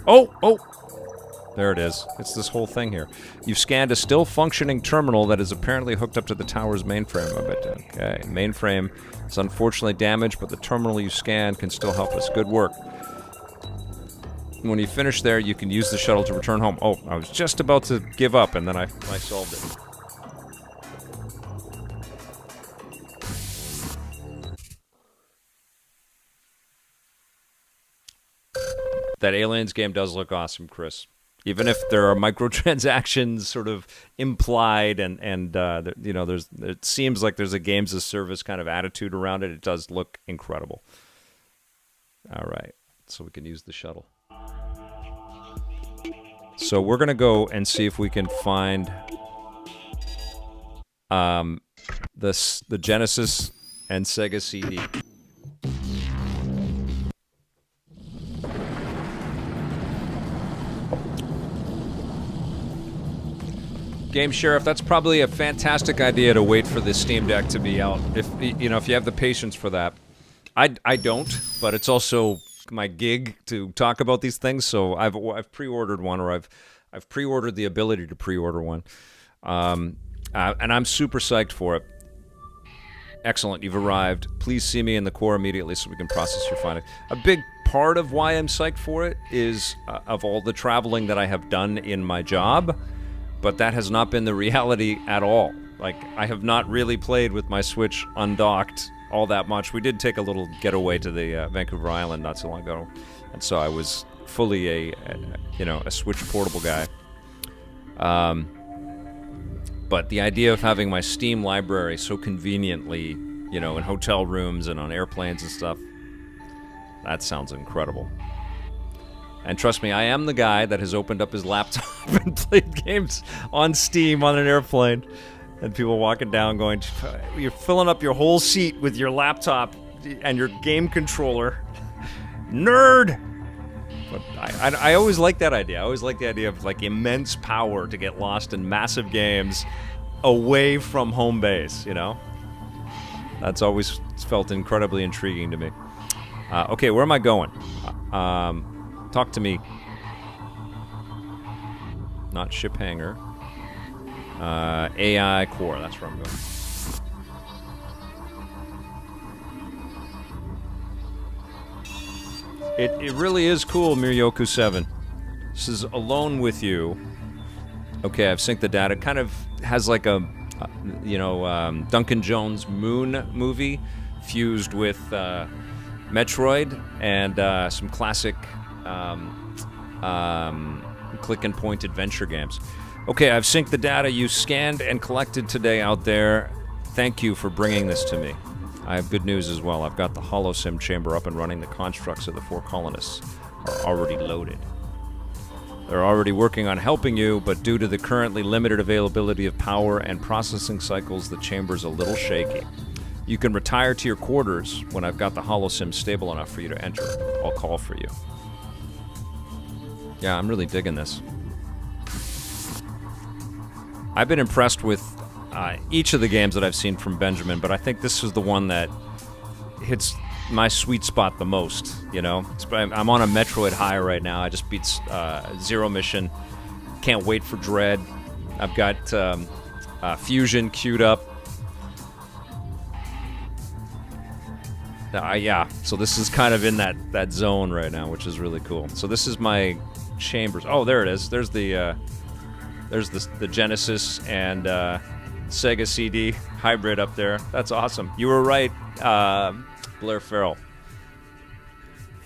Oh! There it is. It's this whole thing here. You've scanned a still functioning terminal that is apparently hooked up to the tower's mainframe. I bet. Okay, mainframe is unfortunately damaged, but the terminal you scanned can still help us. Good work. When you finish there, you can use the shuttle to return home. Oh, I was just about to give up, and then I solved it. That Aliens game does look awesome, Chris. Even if there are microtransactions sort of implied and it seems like there's a games as service kind of attitude around it, it does look incredible. All right, so we can use the shuttle. So we're going to go and see if we can find the Genesis and Sega CD. Game Sheriff, that's probably a fantastic idea to wait for the Steam Deck to be out. If you have the patience for that. I don't, but it's also my gig to talk about these things. So I've pre-ordered one, or I've pre-ordered the ability to pre-order one, and I'm super psyched for it. Excellent, you've arrived. Please see me in the core immediately so we can process your findings. A big part of why I'm psyched for it is of all the traveling that I have done in my job, but that has not been the reality at all. Like, I have not really played with my Switch undocked all that much. We did take a little getaway to the Vancouver Island not so long ago, and so I was fully a Switch portable guy. But the idea of having my Steam library so conveniently, in hotel rooms and on airplanes and stuff, that sounds incredible. And trust me, I am the guy that has opened up his laptop and played games on Steam on an airplane. And people walking down going, you're filling up your whole seat with your laptop and your game controller. Nerd! But I always like that idea. I always like the idea of, like, immense power to get lost in massive games away from home base, That's always felt incredibly intriguing to me. Okay, where am I going? Talk to me. Not ship hangar. AI core, that's where I'm going. It really is cool, Miryoku 7. This is Alone with You. Okay, I've synced the data. It kind of has like a, Duncan Jones Moon movie fused with Metroid and some classic click and point adventure games. Okay, I've synced the data you scanned and collected today out there. Thank you for bringing this to me. I have good news as well. I've got the HoloSim chamber up and running. The constructs of the 4 colonists are already loaded. They're already working on helping you, but due to the currently limited availability of power and processing cycles, the chamber's a little shaky. You can retire to your quarters when I've got the HoloSim stable enough for you to enter. I'll call for you. Yeah, I'm really digging this. I've been impressed with each of the games that I've seen from Benjamin, but I think this is the one that hits my sweet spot the most, I'm on a Metroid high right now. I just beat Zero Mission. Can't wait for Dread. I've got Fusion queued up. So this is kind of in that zone right now, which is really cool. So this is my chambers. Oh, there it is. There's the Genesis and Sega CD hybrid up there. That's awesome. You were right, Blair Farrell.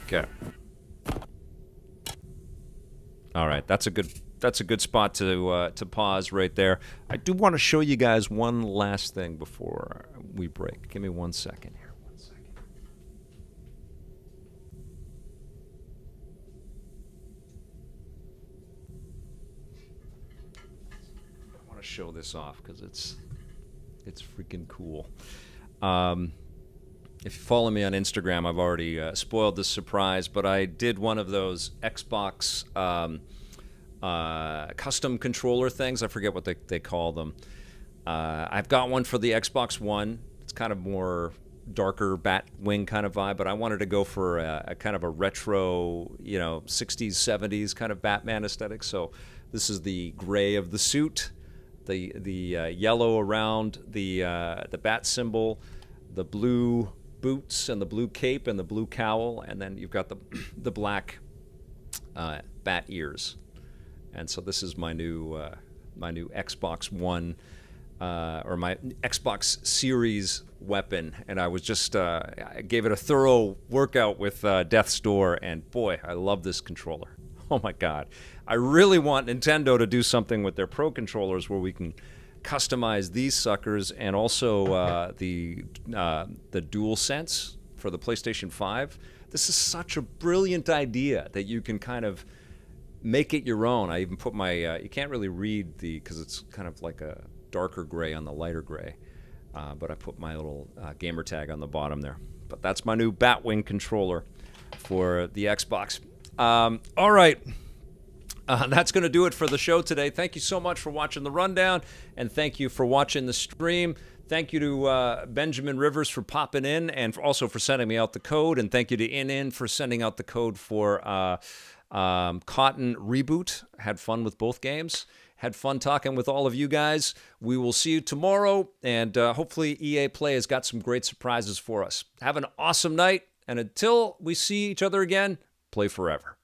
Okay. All right, that's a good spot to pause right there. I do want to show you guys one last thing before we break. Give me 1 second here. Show this off because it's freaking cool. If you follow me on Instagram, I've already spoiled the surprise, but I did one of those Xbox custom controller things. I forget what they call them. I've got one for the Xbox One. It's kind of more darker Batwing kind of vibe, but I wanted to go for a kind of a retro, 60s, 70s kind of Batman aesthetic. So this is the gray of the suit. The yellow around the bat symbol, the blue boots and the blue cape and the blue cowl, and then you've got the black bat ears. And so this is my new Xbox One or my Xbox Series weapon, and I was just I gave it a thorough workout with Death's Door, and boy, I love this controller. Oh my God. I really want Nintendo to do something with their Pro controllers where we can customize these suckers, and also the DualSense for the PlayStation 5. This is such a brilliant idea that you can kind of make it your own. I even put my, you can't really read because it's kind of like a darker gray on the lighter gray, but I put my little gamer tag on the bottom there. But that's my new Batwing controller for the Xbox. All right. That's going to do it for the show today. Thank you so much for watching the rundown, and thank you for watching the stream. Thank you to Benjamin Rivers for popping in, and also for sending me out the code. And thank you to InIn for sending out the code for Cotton Reboot. Had fun with both games. Had fun talking with all of you guys. We will see you tomorrow, and hopefully EA Play has got some great surprises for us. Have an awesome night, And until we see each other again, play forever.